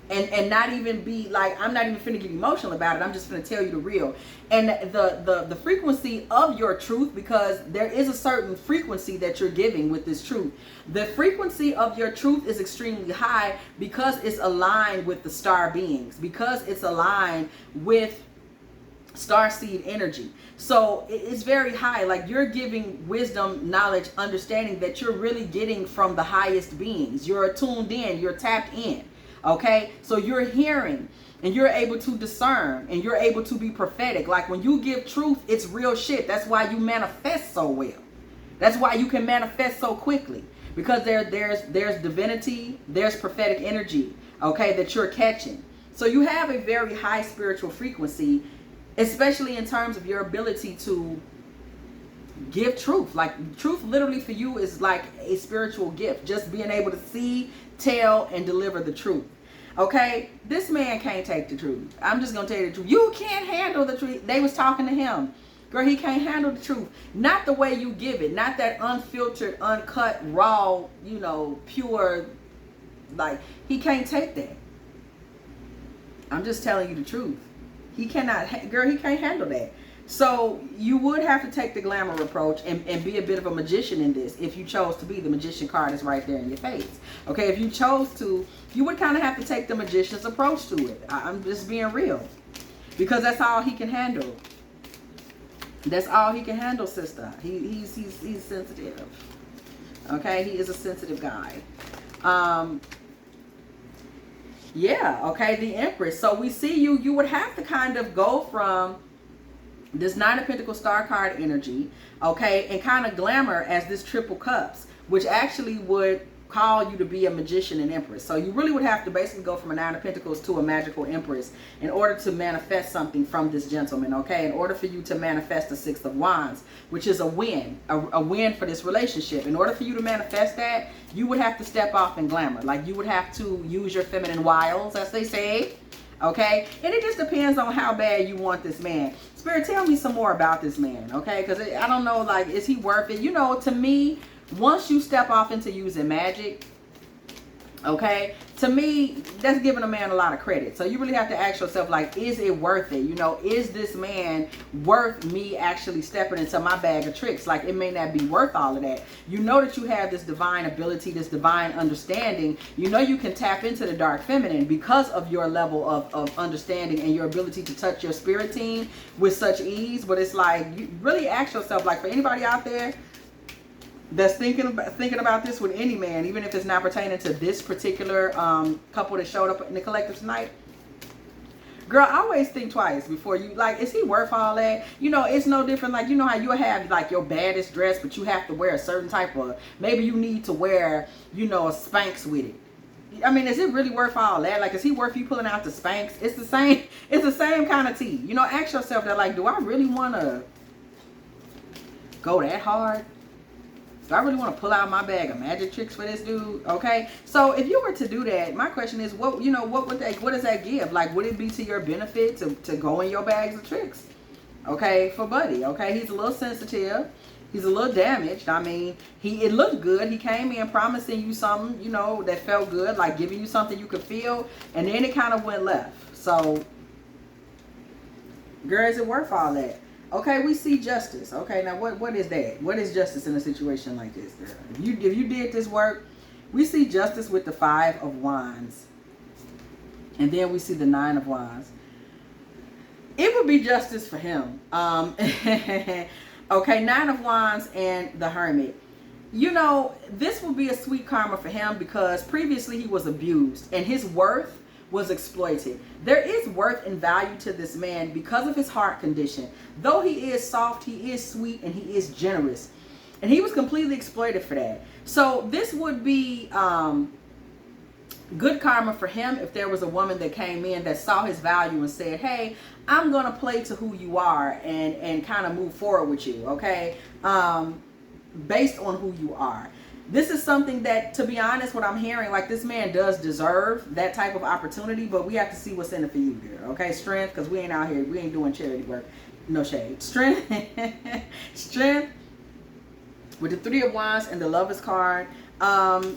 and not even be like, I'm not even finna get emotional about it. I'm just finna tell you the real. And the frequency of your truth, because there is a certain frequency that you're giving with this truth. The frequency of your truth is extremely high because it's aligned with the star beings, because it's aligned with starseed energy. So it's very high. Like, you're giving wisdom, knowledge, understanding that you're really getting from the highest beings. You're tuned in, you're tapped in. Okay, so you're hearing and you're able to discern and you're able to be prophetic. Like, when you give truth, it's real shit. That's why you manifest so well. That's why you can manifest so quickly, because there's divinity, there's prophetic energy, okay, that you're catching. So you have a very high spiritual frequency, especially in terms of your ability to give truth. Like, truth literally for you is like a spiritual gift, just being able to see, tell, and deliver the truth. Okay, this man can't take the truth. I'm just gonna tell you the truth. You can't handle the truth. They was talking to him. Girl, he can't handle the truth. Not the way you give it. Not that unfiltered, uncut, raw, you know, pure. Like, he can't take that. I'm just telling you the truth. He cannot, girl, he can't handle that. So you would have to take the glamour approach and be a bit of a magician in this if you chose to be. The magician card is right there in your face. Okay, if you chose to, you would kind of have to take the magician's approach to it. I'm just being real. Because that's all he can handle. That's all he can handle, sister. He's sensitive. Okay, he is a sensitive guy. Yeah, okay, the Empress. So we see you would have to kind of go from this Nine of Pentacles star card energy, okay, and kind of glamour as this Triple Cups, which actually would call you to be a magician and Empress. So you really would have to basically go from a Nine of Pentacles to a magical Empress in order to manifest something from this gentleman, okay? In order for you to manifest the Six of Wands, which is a win, a win for this relationship. In order for you to manifest that, you would have to step off in glamour. Like, you would have to use your feminine wiles, as they say, okay? And it just depends on how bad you want this man. Spirit, tell me some more about this man, okay? Because I don't know, like, is he worth it? You know, to me, once you step off into using magic, okay, to me, that's giving a man a lot of credit. So you really have to ask yourself, like, is it worth it? You know, is this man worth me actually stepping into my bag of tricks? Like, it may not be worth all of that. You know that you have this divine ability, this divine understanding. You know you can tap into the dark feminine because of your level of understanding and your ability to touch your spirit team with such ease. But it's like, you really ask yourself, like, for anybody out there that's thinking about this with any man, even if it's not pertaining to this particular couple that showed up in the collective tonight, girl, always think twice before you, like, is he worth all that? You know, it's no different. Like, you know how you have, like, your baddest dress, but you have to wear a certain type of, maybe you need to wear, you know, a Spanx with it. I mean, is it really worth all that? Like, is he worth you pulling out the Spanx? It's the same kind of tea. You know, ask yourself that, like, do I really want to go that hard? Do I really want to pull out my bag of magic tricks for this dude? Okay, so if you were to do that, my question is, what does that give? Like, would it be to your benefit to go in your bags of tricks? Okay, for buddy. Okay, he's a little sensitive. He's a little damaged. I mean, it looked good. He came in promising you something, you know, that felt good, like giving you something you could feel, and then it kind of went left. So, girl, is it worth all that? Okay, we see justice. Okay, now what is that? What is justice in a situation like this, girl? If you did this work, we see justice with the Five of Wands. And then we see the Nine of Wands. It would be justice for him. Okay, Nine of Wands and the Hermit. You know, this will be a sweet karma for him because previously he was abused and his worth was exploited. There is worth and value to this man because of his heart condition. Though he is soft, he is sweet, and he is generous. And he was completely exploited for that. So this would be good karma for him if there was a woman that came in that saw his value and said, hey, I'm going to play to who you are and kind of move forward with you, okay? Based on who you are. This is something that, to be honest, what I'm hearing, like, this man does deserve that type of opportunity, but we have to see what's in it for you, girl. Okay, strength, because we ain't out here, we ain't doing charity work. No shade. Strength, strength with the Three of Wands and the Lovers card.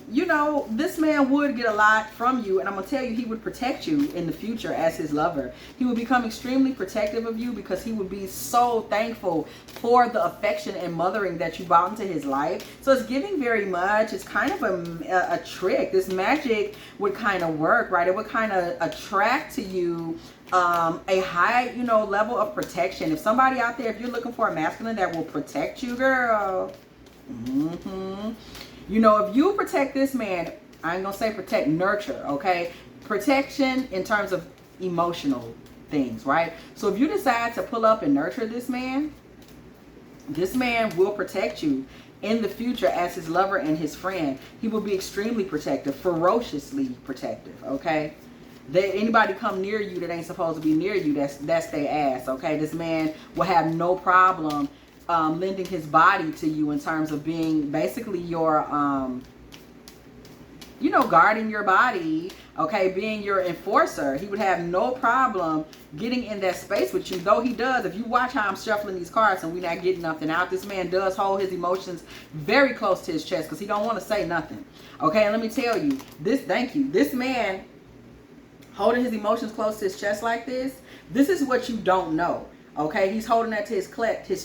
You know, this man would get a lot from you, and I'm gonna tell you, he would protect you in the future as his lover. He would become extremely protective of you because he would be so thankful for the affection and mothering that you brought into his life. So it's giving very much. It's kind of a trick. This magic would kind of work, right? It would kind of attract to you a high, you know, level of protection. If somebody out there, if you're looking for a masculine that will protect you, girl, you know, if you protect this man, I ain't gonna say protect, nurture, okay? Protection in terms of emotional things, right? So if you decide to pull up and nurture this man will protect you in the future as his lover and his friend. He will be extremely protective, ferociously protective, okay? Anybody come near you that ain't supposed to be near you, that's their ass, okay? This man will have no problem lending his body to you in terms of being basically your you know, guarding your body, okay, being your enforcer. He would have no problem getting in that space with you, though he does. If you watch how I'm shuffling these cards and we're not getting nothing out, this man does hold his emotions very close to his chest because he don't want to say nothing. Okay, and let me tell you, this man holding his emotions close to his chest like this is what you don't know. Okay, he's holding that to his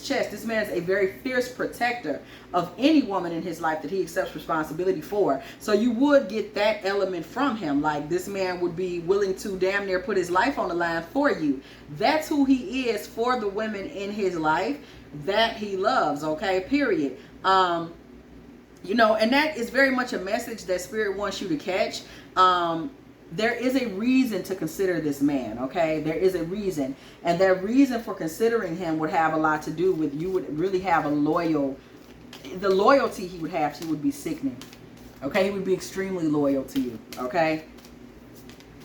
chest. This man is a very fierce protector of any woman in his life that he accepts responsibility for. So you would get that element from him. Like, this man would be willing to damn near put his life on the line for you. That's who he is for the women in his life that he loves. Okay, period. You know, and that is very much a message that Spirit wants you to catch. There is a reason to consider this man, okay? There is a reason. And that reason for considering him would have a lot to do with, you would really have the loyalty he would have, she would be sickening. Okay? He would be extremely loyal to you, okay?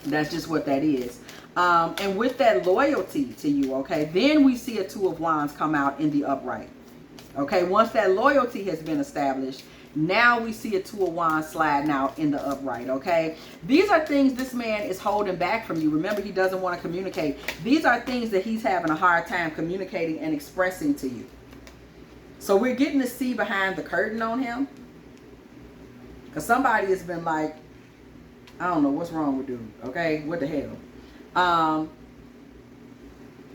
That's just what that is. And with that loyalty to you, okay, then we see a Two of Wands come out in the upright. Okay? Once that loyalty has been established, now we see a Two of Wands sliding out in the upright, okay? These are things this man is holding back from you. Remember, he doesn't want to communicate. These are things that he's having a hard time communicating and expressing to you. So we're getting to see behind the curtain on him. Because somebody has been like, I don't know, what's wrong with dude, okay? What the hell?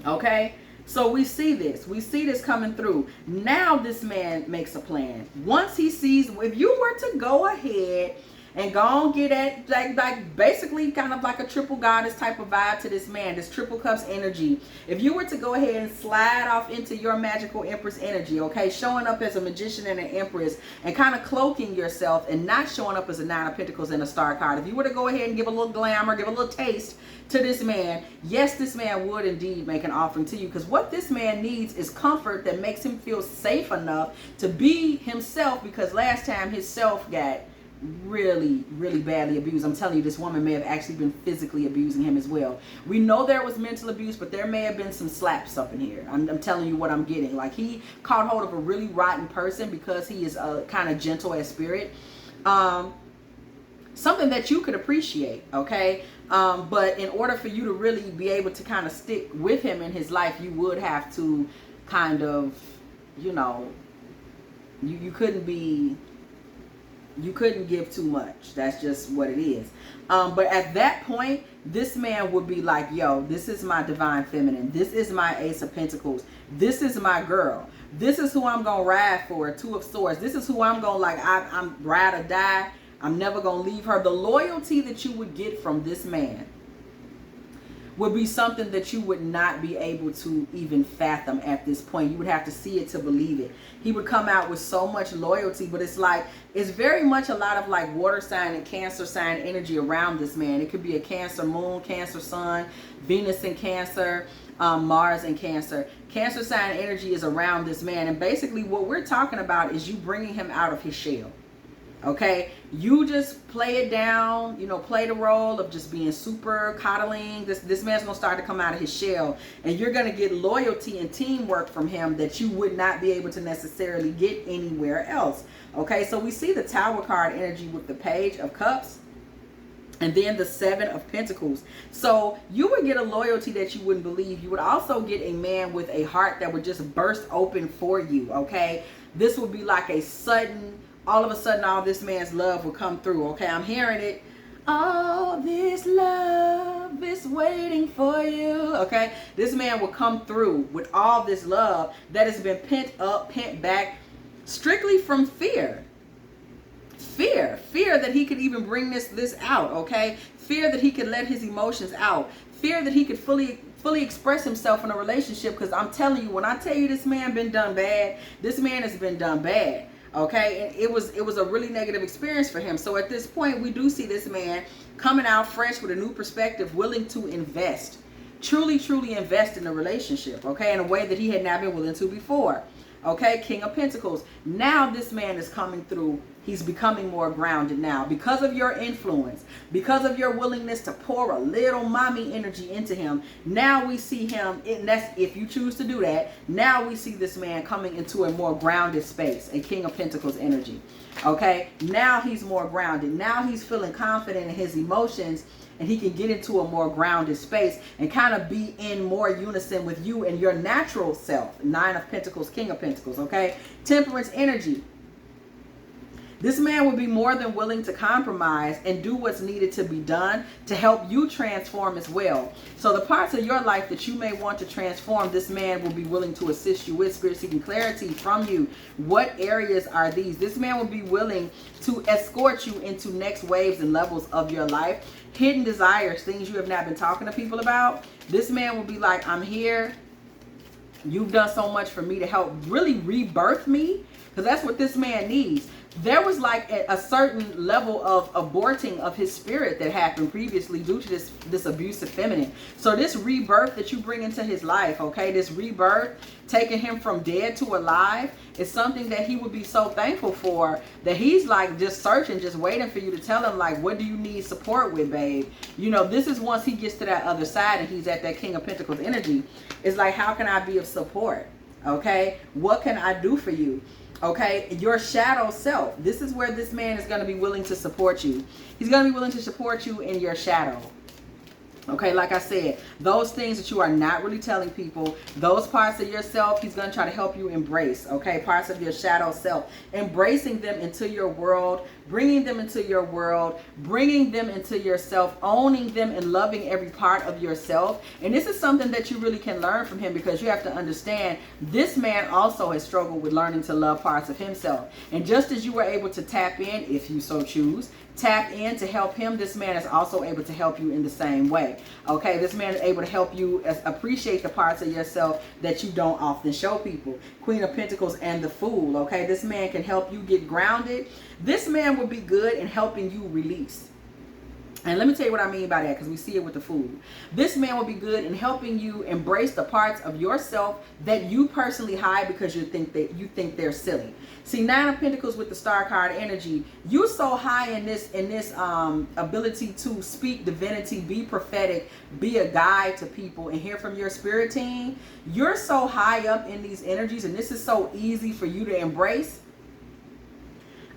Okay? So we see this. We see this coming through. Now this man makes a plan. Once he sees, if you were to go ahead and go and get at, like basically kind of like a triple goddess type of vibe to this man, this triple cups energy. If you were to go ahead and slide off into your magical Empress energy, okay, showing up as a magician and an Empress and kind of cloaking yourself and not showing up as a Nine of Pentacles and a Star card. If you were to go ahead and give a little glamour, give a little taste to this man, yes, this man would indeed make an offering to you, because what this man needs is comfort that makes him feel safe enough to be himself, because last time his self got really, really badly abused. I'm telling you, this woman may have actually been physically abusing him as well. We know there was mental abuse, but there may have been some slaps up in here. I'm telling you what I'm getting. Like, he caught hold of a really rotten person because he is kind of gentle as spirit. Something that you could appreciate, okay? But in order for you to really be able to kind of stick with him in his life, you would have to kind of, you know, you couldn't give too much. That's just what it is. But at that point, this man would be like, yo, this is my divine feminine. This is my Ace of Pentacles. This is my girl. This is who I'm going to ride for. Two of Swords. This is who I'm going to, like, I'm ride or die. I'm never going to leave her. The loyalty that you would get from this man would be something that you would not be able to even fathom at this point. You would have to see it to believe it. He would come out with so much loyalty, but it's like, it's very much a lot of like water sign and Cancer sign energy around this man. It could be a Cancer moon, Cancer sun, Venus in Cancer, Mars in Cancer. Cancer sign energy is around this man. And basically what we're talking about is you bringing him out of his shell. Okay, you just play it down, you know, play the role of just being super coddling. This man's gonna start to come out of his shell, and you're gonna get loyalty and teamwork from him that you would not be able to necessarily get anywhere else. Okay, so we see the Tower card energy with the Page of Cups and then the Seven of Pentacles. So you would get a loyalty that you wouldn't believe. You would also get a man with a heart that would just burst open for you. Okay, this would be like a sudden, all of a sudden, all this man's love will come through. Okay, I'm hearing it. All this love is waiting for you. Okay, this man will come through with all this love that has been pent up, pent back, strictly from fear. Fear that he could even bring this out. Okay, fear that he could let his emotions out. Fear that he could fully express himself in a relationship. Because I'm telling you, when I tell you this man been done bad, this man has been done bad. Okay, and it was a really negative experience for him. So at this point, we do see this man coming out fresh with a new perspective, willing to invest, truly invest in a relationship, okay, in a way that he had not been willing to before. Okay, King of Pentacles. Now this man is coming through. He's becoming more grounded now because of your influence, because of your willingness to pour a little mommy energy into him. Now we see him, and that's if you choose to do that. Now we see this man coming into a more grounded space, a King of Pentacles energy. Okay, now he's more grounded. Now he's feeling confident in his emotions, and he can get into a more grounded space and kind of be in more unison with you and your natural self. 9 of Pentacles, King of Pentacles, okay? Temperance energy. This man will be more than willing to compromise and do what's needed to be done to help you transform as well. So the parts of your life that you may want to transform, this man will be willing to assist you with. Spirit seeking clarity from you. What areas are these? This man will be willing to escort you into next waves and levels of your life. Hidden desires, things you have not been talking to people about. This man will be like, I'm here. You've done so much for me to help really rebirth me. Because that's what this man needs. There was like a certain level of aborting of his spirit that happened previously due to this abusive feminine. So this rebirth that you bring into his life, okay, this rebirth, taking him from dead to alive, is something that he would be so thankful for, that he's like just searching, just waiting for you to tell him, like, what do you need support with, babe? You know, this is once he gets to that other side and he's at that King of Pentacles energy. It's like, how can I be of support? Okay, what can I do for you? Okay, your shadow self. This is where this man is going to be willing to support you. He's going to be willing to support you in your shadow. Okay, like I said, those things that you are not really telling people, those parts of yourself, he's going to try to help you embrace. Okay, parts of your shadow self, embracing them into your world, bringing them into your world, bringing them into yourself, owning them and loving every part of yourself. And this is something that you really can learn from him, because you have to understand this man also has struggled with learning to love parts of himself. And just as you were able to tap in, if you so choose, tap in to help him, this man is also able to help you in the same way. Okay, this man is able to help you appreciate the parts of yourself that you don't often show people. Queen of Pentacles and the Fool. Okay, this man can help you get grounded. This man will be good in helping you release. And let me tell you what I mean by that, because we see it with the Fool. This man will be good in helping you embrace the parts of yourself that you personally hide because you think they're silly. See, 9 of Pentacles with the Star card energy, you're so high in this ability to speak divinity, be prophetic, be a guide to people, and hear from your spirit team. You're so high up in these energies, and this is so easy for you to embrace.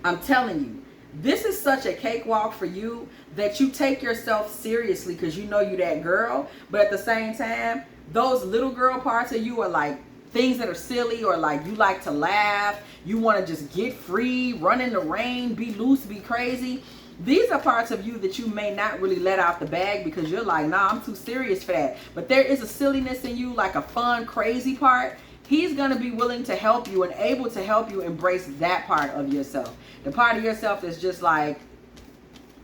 I'm telling you, this is such a cakewalk for you that you take yourself seriously because you know you that girl. But at the same time, those little girl parts of you are like things that are silly, or like you like to laugh. You want to just get free, run in the rain, be loose, be crazy. These are parts of you that you may not really let out the bag because you're like, nah, I'm too serious for that. But there is a silliness in you, like a fun, crazy part. He's going to be willing to help you and able to help you embrace that part of yourself. The part of yourself that's just like,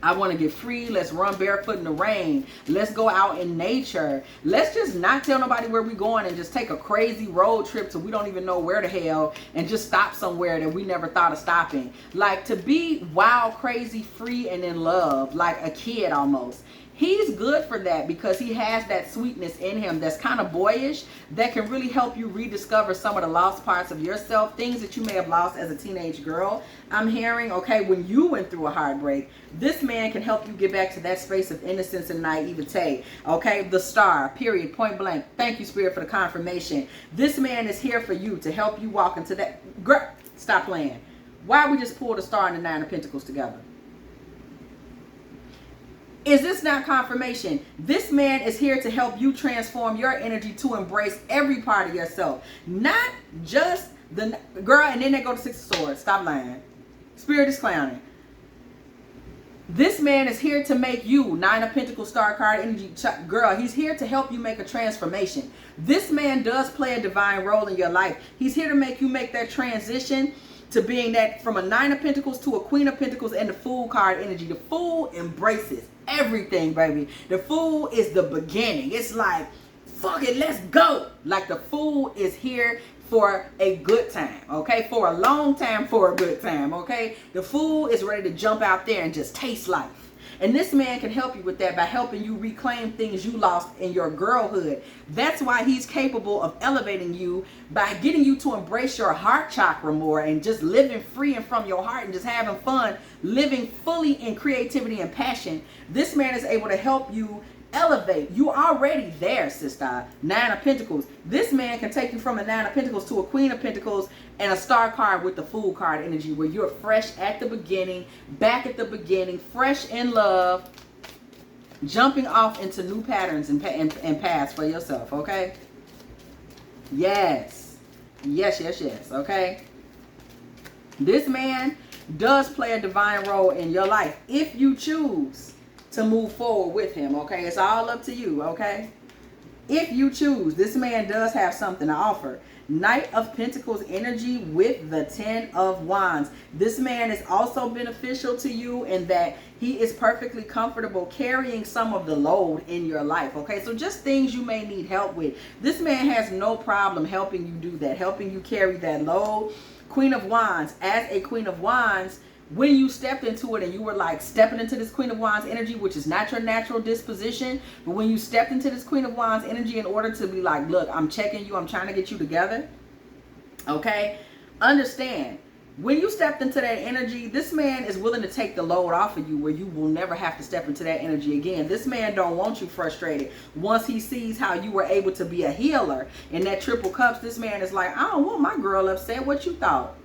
I want to get free. Let's run barefoot in the rain. Let's go out in nature. Let's just not tell nobody where we're going and just take a crazy road trip till we don't even know where the hell, and just stop somewhere that we never thought of stopping. Like, to be wild, crazy, free, and in love, like a kid almost. He's good for that because he has that sweetness in him that's kind of boyish, that can really help you rediscover some of the lost parts of yourself, things that you may have lost as a teenage girl. I'm hearing, okay, when you went through a heartbreak, this man can help you get back to that space of innocence and naivete. Okay, the Star, period, point blank. Thank you, Spirit, for the confirmation. This man is here for you to help you walk into that. Girl, stop playing. Why we just pull the Star and the 9 of Pentacles together? Is this not confirmation? This man is here to help you transform your energy to embrace every part of yourself. Not just the girl, and then they go to 6 of Swords. Stop lying. Spirit is clowning. This man is here to make you, 9 of Pentacles, Star card energy, girl. He's here to help you make a transformation. This man does play a divine role in your life. He's here to make you make that transition to being that from a 9 of Pentacles to a Queen of Pentacles and the Fool card energy. The Fool embraces everything, baby. The Fool is the beginning. It's like, fuck it, let's go. Like, the Fool is here for a good time, okay? For a long time, for a good time, okay? The Fool is ready to jump out there and just taste life. And this man can help you with that by helping you reclaim things you lost in your girlhood. That's why he's capable of elevating you by getting you to embrace your heart chakra more and just living free and from your heart and just having fun, living fully in creativity and passion. This man is able to help you elevate. You already there, sister. Nine of Pentacles. This man can take you from a Nine of Pentacles to a Queen of Pentacles and a Star card with the Fool card energy, where you're fresh at the beginning, back at the beginning, fresh in love, jumping off into new patterns and paths for yourself, okay? Yes. Yes, yes, yes, okay? This man does play a divine role in your life if you choose to move forward with him, okay? It's all up to you, okay? If you choose, this man does have something to offer. Knight of Pentacles energy with the 10 of Wands. This man is also beneficial to you in that he is perfectly comfortable carrying some of the load in your life, okay? So just things you may need help with. This man has no problem helping you do that, helping you carry that load. Queen of Wands. As a Queen of Wands, when you stepped into it and you were like stepping into this Queen of Wands energy, which is not your natural disposition, but when you stepped into this Queen of Wands energy in order to be like, look, I'm checking you, I'm trying to get you together, okay? Understand, when you stepped into that energy, this man is willing to take the load off of you where you will never have to step into that energy again. This man don't want you frustrated. Once he sees how you were able to be a healer in that Triple Cups, this man is like, I don't want my girl upset. What you thought?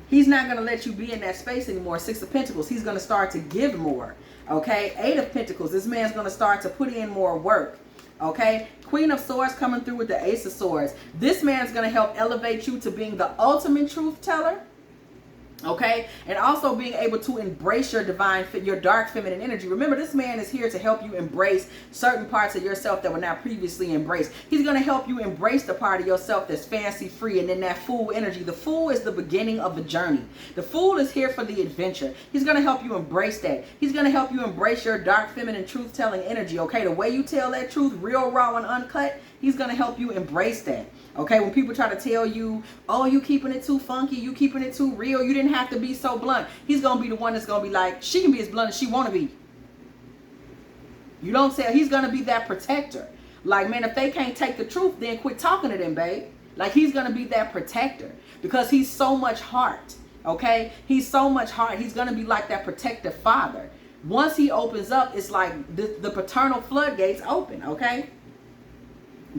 He's not going to let you be in that space anymore. Six of Pentacles. He's going to start to give more. Okay. Eight of Pentacles. This man's going to start to put in more work. Okay. Queen of Swords coming through with the Ace of Swords. This man's going to help elevate you to being the ultimate truth teller. Okay, and also being able to embrace your divine, your dark feminine energy. Remember, this man is here to help you embrace certain parts of yourself that were not previously embraced. He's going to help you embrace the part of yourself that's fancy free, and then that Fool energy. The Fool is the beginning of the journey. The Fool is here for the adventure. He's going to help you embrace that. He's going to help you embrace your dark feminine truth telling energy. Okay, the way you tell that truth, real, raw, and uncut, he's going to help you embrace that. Okay, when people try to tell you, oh, you keeping it too funky, you keeping it too real, you didn't have to be so blunt. He's going to be the one that's going to be like, she can be as blunt as she want to be. You don't tell, he's going to be that protector. Like, man, if they can't take the truth, then quit talking to them, babe. Like, he's going to be that protector because he's so much heart. Okay, he's so much heart. He's going to be like that protective father. Once he opens up, it's like the paternal floodgates open. Okay,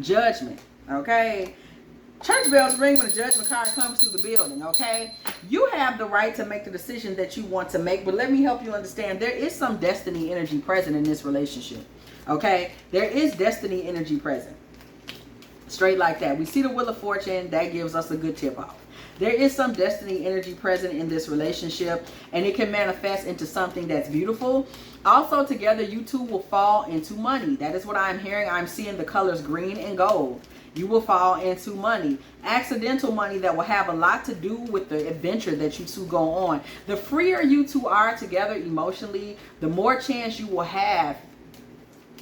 Judgment. Okay, church bells ring when the Judgment card comes through the building. Okay, you have the right to make the decision that you want to make, but let me help you understand, there is some destiny energy present in this relationship. Okay, there is destiny energy present. Straight like that. We see the Wheel of Fortune. That gives us a good tip off. There is some destiny energy present in this relationship, and it can manifest into something that's beautiful. Also, together, you two will fall into money. That is what I'm hearing. I'm seeing the colors green and gold. You will fall into money. Accidental money that will have a lot to do with the adventure that you two go on. The freer you two are together emotionally, the more chance you will have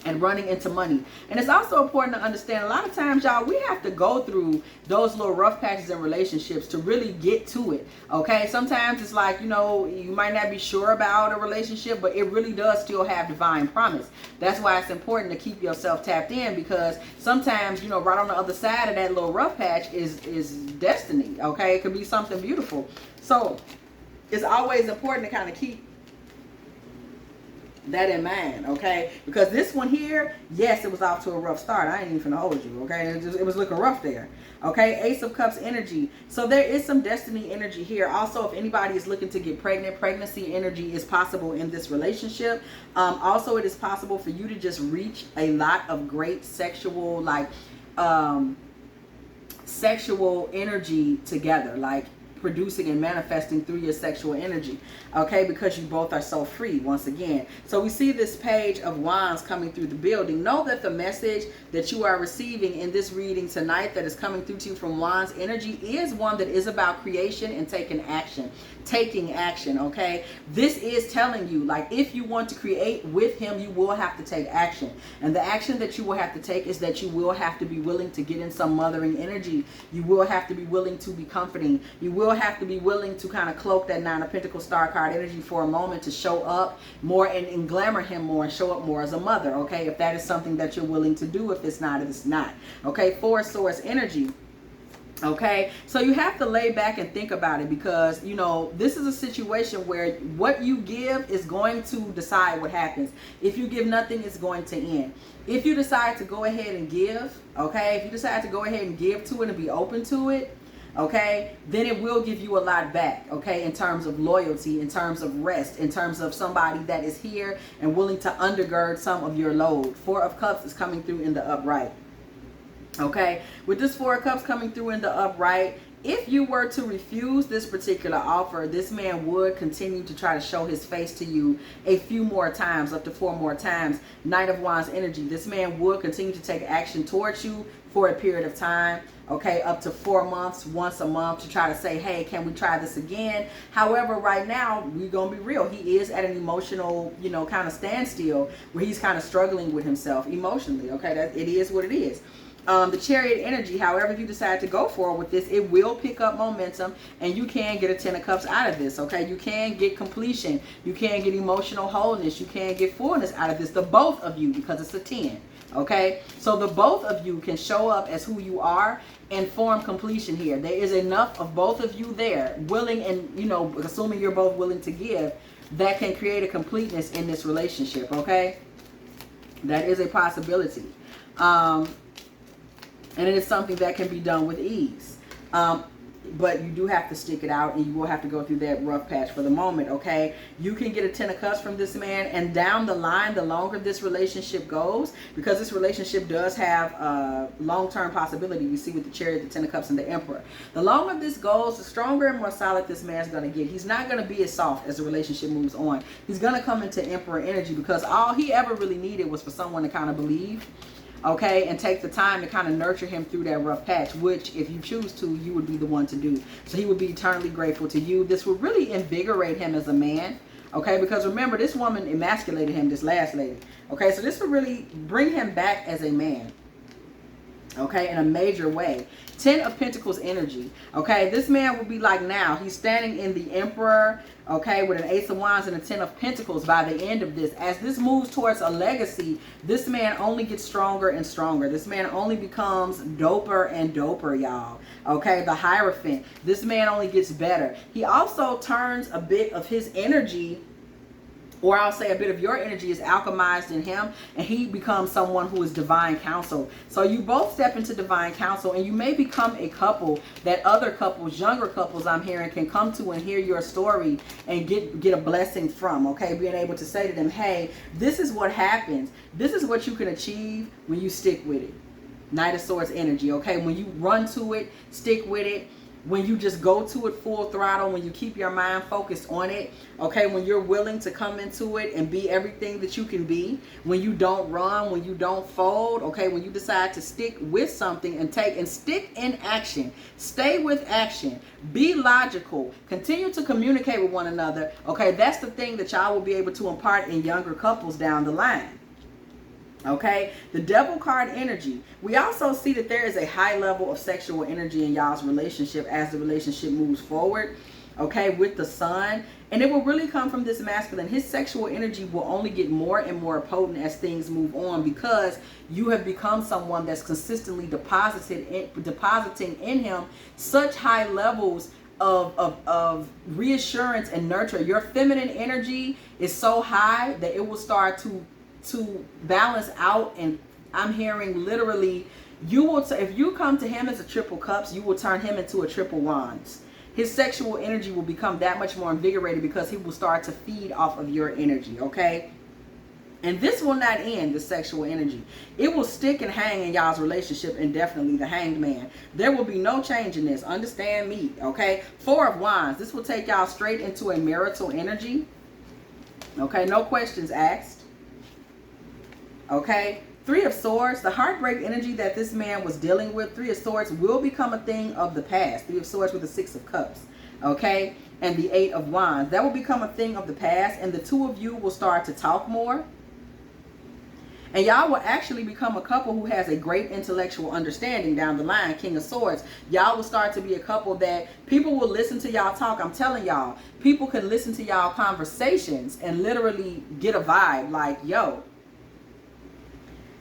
and running into money. And it's also important to understand, a lot of times, y'all, we have to go through those little rough patches in relationships to really get to it. Okay, sometimes it's like, you know, you might not be sure about a relationship, but it really does still have divine promise. That's why it's important to keep yourself tapped in, because sometimes, you know, right on the other side of that little rough patch is destiny. Okay, it could be something beautiful. So it's always important to kind of keep that in mind, okay? Because this one here, yes, it was off to a rough start. I ain't even finna hold you, okay? It was looking rough there, okay? Ace of Cups energy. So there is some destiny energy here. Also, if anybody is looking to get pregnant, pregnancy energy is possible in this relationship. Also, it is possible for you to just reach a lot of great sexual, like, sexual energy together, like producing and manifesting through your sexual energy, okay, because you both are so free once again. So we see this Page of Wands coming through the building. Know that the message that you are receiving in this reading tonight that is coming through to you from Wands energy is one that is about creation and taking action. taking action, okay? This is telling you, like, if you want to create with him, you will have to take action. And the action that you will have to take is that you will have to be willing to get in some mothering energy. You will have to be willing to be comforting. You will have to be willing to kind of cloak that Nine of Pentacles star card energy for a moment to show up more and glamour him more and show up more as a mother, okay? If that is something that you're willing to do. If it's not, it's not. Okay, Four of Swords energy. Okay, so you have to lay back and think about it, because you know this is a situation where what you give is going to decide what happens. If you give nothing, it's going to end. If you decide to go ahead and give, okay, if you decide to go ahead and give to it and be open to it, okay, then it will give you a lot back, okay, in terms of loyalty, in terms of rest, in terms of somebody that is here and willing to undergird some of your load. Four of Cups is coming through in the upright. Okay, with this Four of Cups coming through in the upright, if you were to refuse this particular offer, this man would continue to try to show his face to you a few more times, up to 4 more times. Knight of Wands energy. This man would continue to take action towards you for a period of time, okay, up to 4 months, once a month, to try to say, hey, can we try this again? However, right now, we're going to be real. He is at an emotional, you know, kind of standstill where he's kind of struggling with himself emotionally, okay? It is what it is. The Chariot energy, however, if you decide to go forward with this, it will pick up momentum, and you can get a Ten of Cups out of this, okay? You can get completion. You can get emotional wholeness. You can get fullness out of this, the both of you, because it's a 10, okay? So the both of you can show up as who you are and form completion here. There is enough of both of you there, willing and, you know, assuming you're both willing to give, that can create a completeness in this relationship, okay? That is a possibility. And it is something that can be done with ease. But you do have to stick it out, and you will have to go through that rough patch for the moment, okay? You can get a Ten of Cups from this man, and down the line, the longer this relationship goes, because this relationship does have long-term possibility. We see with the Chariot, the Ten of Cups, and the Emperor. The longer this goes, the stronger and more solid this man's going to get. He's not going to be as soft as the relationship moves on. He's going to come into Emperor energy, because all he ever really needed was for someone to kind of believe, okay, and take the time to kind of nurture him through that rough patch, which if you choose to, you would be the one to do. So he would be eternally grateful to you. This would really invigorate him as a man, okay, because remember, this woman emasculated him, this last lady, okay, so this would really bring him back as a man, okay, in a major way. Ten of Pentacles energy, okay, this man will be like, now he's standing in the Emperor, okay, with an Ace of Wands and a Ten of Pentacles by the end of this. As this moves towards a legacy, this man only gets stronger and stronger. This man only becomes doper and doper, y'all, okay? The Hierophant, this man only gets better. He also turns a bit of his energy, or I'll say a bit of your energy, is alchemized in him, and he becomes someone who is divine counsel. So you both step into divine counsel, and you may become a couple that other couples, younger couples I'm hearing, can come to and hear your story and get a blessing from, okay? Being able to say to them, hey, this is what happens. This is what you can achieve when you stick with it. Knight of Swords energy, okay? When you run to it, stick with it. When you just go to it full throttle, when you keep your mind focused on it, okay, when you're willing to come into it and be everything that you can be, when you don't run, when you don't fold, okay, when you decide to stick with something and stick in action, stay with action, be logical, continue to communicate with one another, okay, that's the thing that y'all will be able to impart in younger couples down the line. Okay, the Devil card energy. We also see that there is a high level of sexual energy in y'all's relationship as the relationship moves forward, okay, with the Sun. And it will really come from this masculine. His sexual energy will only get more and more potent as things move on, because you have become someone that's consistently depositing in him such high levels of reassurance and nurture. Your feminine energy is so high that it will start to balance out, and I'm hearing literally, if you come to him as a Triple Cups, you will turn him into a Triple Wands. His sexual energy will become that much more invigorated because he will start to feed off of your energy, okay? And this will not end, the sexual energy. It will stick and hang in y'all's relationship indefinitely, the Hanged Man. There will be no change in this. Understand me, okay? Four of Wands. This will take y'all straight into a marital energy, okay? No questions asked. Okay, Three of Swords, the heartbreak energy that this man was dealing with, Three of Swords will become a thing of the past. Three of Swords with the Six of Cups. Okay, and the 8 of Wands. That will become a thing of the past, and the two of you will start to talk more. And y'all will actually become a couple who has a great intellectual understanding down the line. King of Swords. Y'all will start to be a couple that people will listen to y'all talk. I'm telling y'all, people can listen to y'all conversations and literally get a vibe like, yo,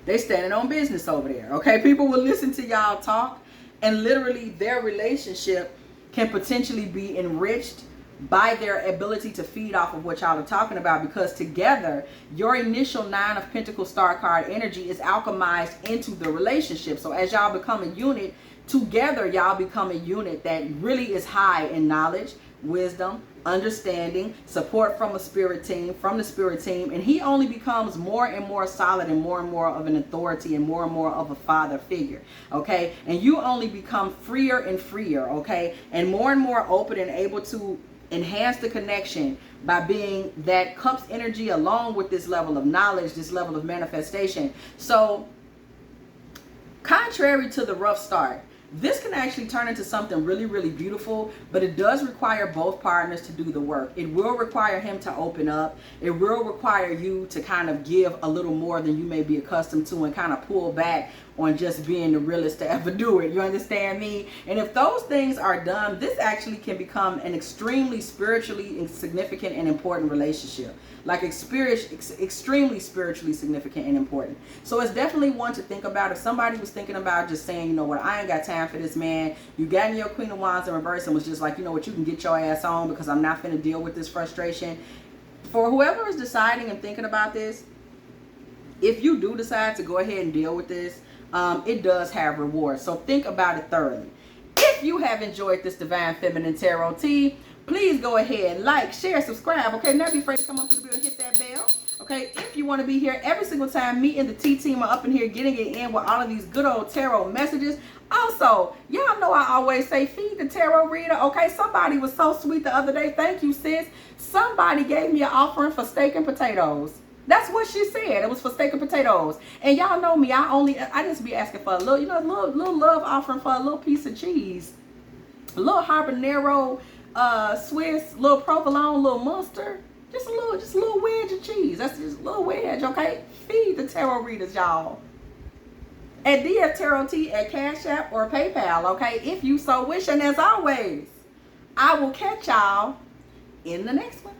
they standing on business over there. Okay, people will listen to y'all talk, and literally their relationship can potentially be enriched by their ability to feed off of what y'all are talking about, because together your initial 9 of Pentacles star card energy is alchemized into the relationship. So as y'all become a unit together, y'all become a unit that really is high in knowledge, wisdom, understanding, support from the spirit team, and he only becomes more and more solid and more of an authority and more of a father figure. Okay, and you only become freer and freer, okay, and more open and able to enhance the connection by being that Cups energy along with this level of knowledge, this level of manifestation. So contrary to the rough start, this can actually turn into something really beautiful, but it does require both partners to do the work. It will require him to open up. It will require you to kind of give a little more than you may be accustomed to, and kind of pull back on just being the realest to ever do it. You understand me? And if those things are done, this actually can become an extremely spiritually significant and important relationship. Like extremely spiritually significant and important. So it's definitely one to think about. If somebody was thinking about just saying, you know what, I ain't got time for this, man. You got in your Queen of Wands in reverse and was just like, you know what, you can get your ass on because I'm not finna deal with this frustration. For whoever is deciding and thinking about this, if you do decide to go ahead and deal with this, it does have rewards. So think about it thoroughly. If you have enjoyed this Divine Feminine Tarot Tea, please go ahead, like, share, subscribe. Okay, never be afraid to come up to the video and hit that bell. Okay, if you want to be here every single time me and the T team are up in here getting it in with all of these good old tarot messages. Also, y'all know I always say feed the tarot reader. Okay, somebody was so sweet the other day. Thank you, sis. Somebody gave me an offering for steak and potatoes. That's what she said. It was for steak and potatoes. And y'all know me. I just be asking for a little, you know, little love offering for a little piece of cheese, a little habanero, Swiss, little provolone, little mustard, just a little wedge of cheese. That's just a little wedge, okay? Feed the tarot readers, y'all. At dftarottea at Cash App or PayPal, okay? If you so wish. And as always, I will catch y'all in the next one.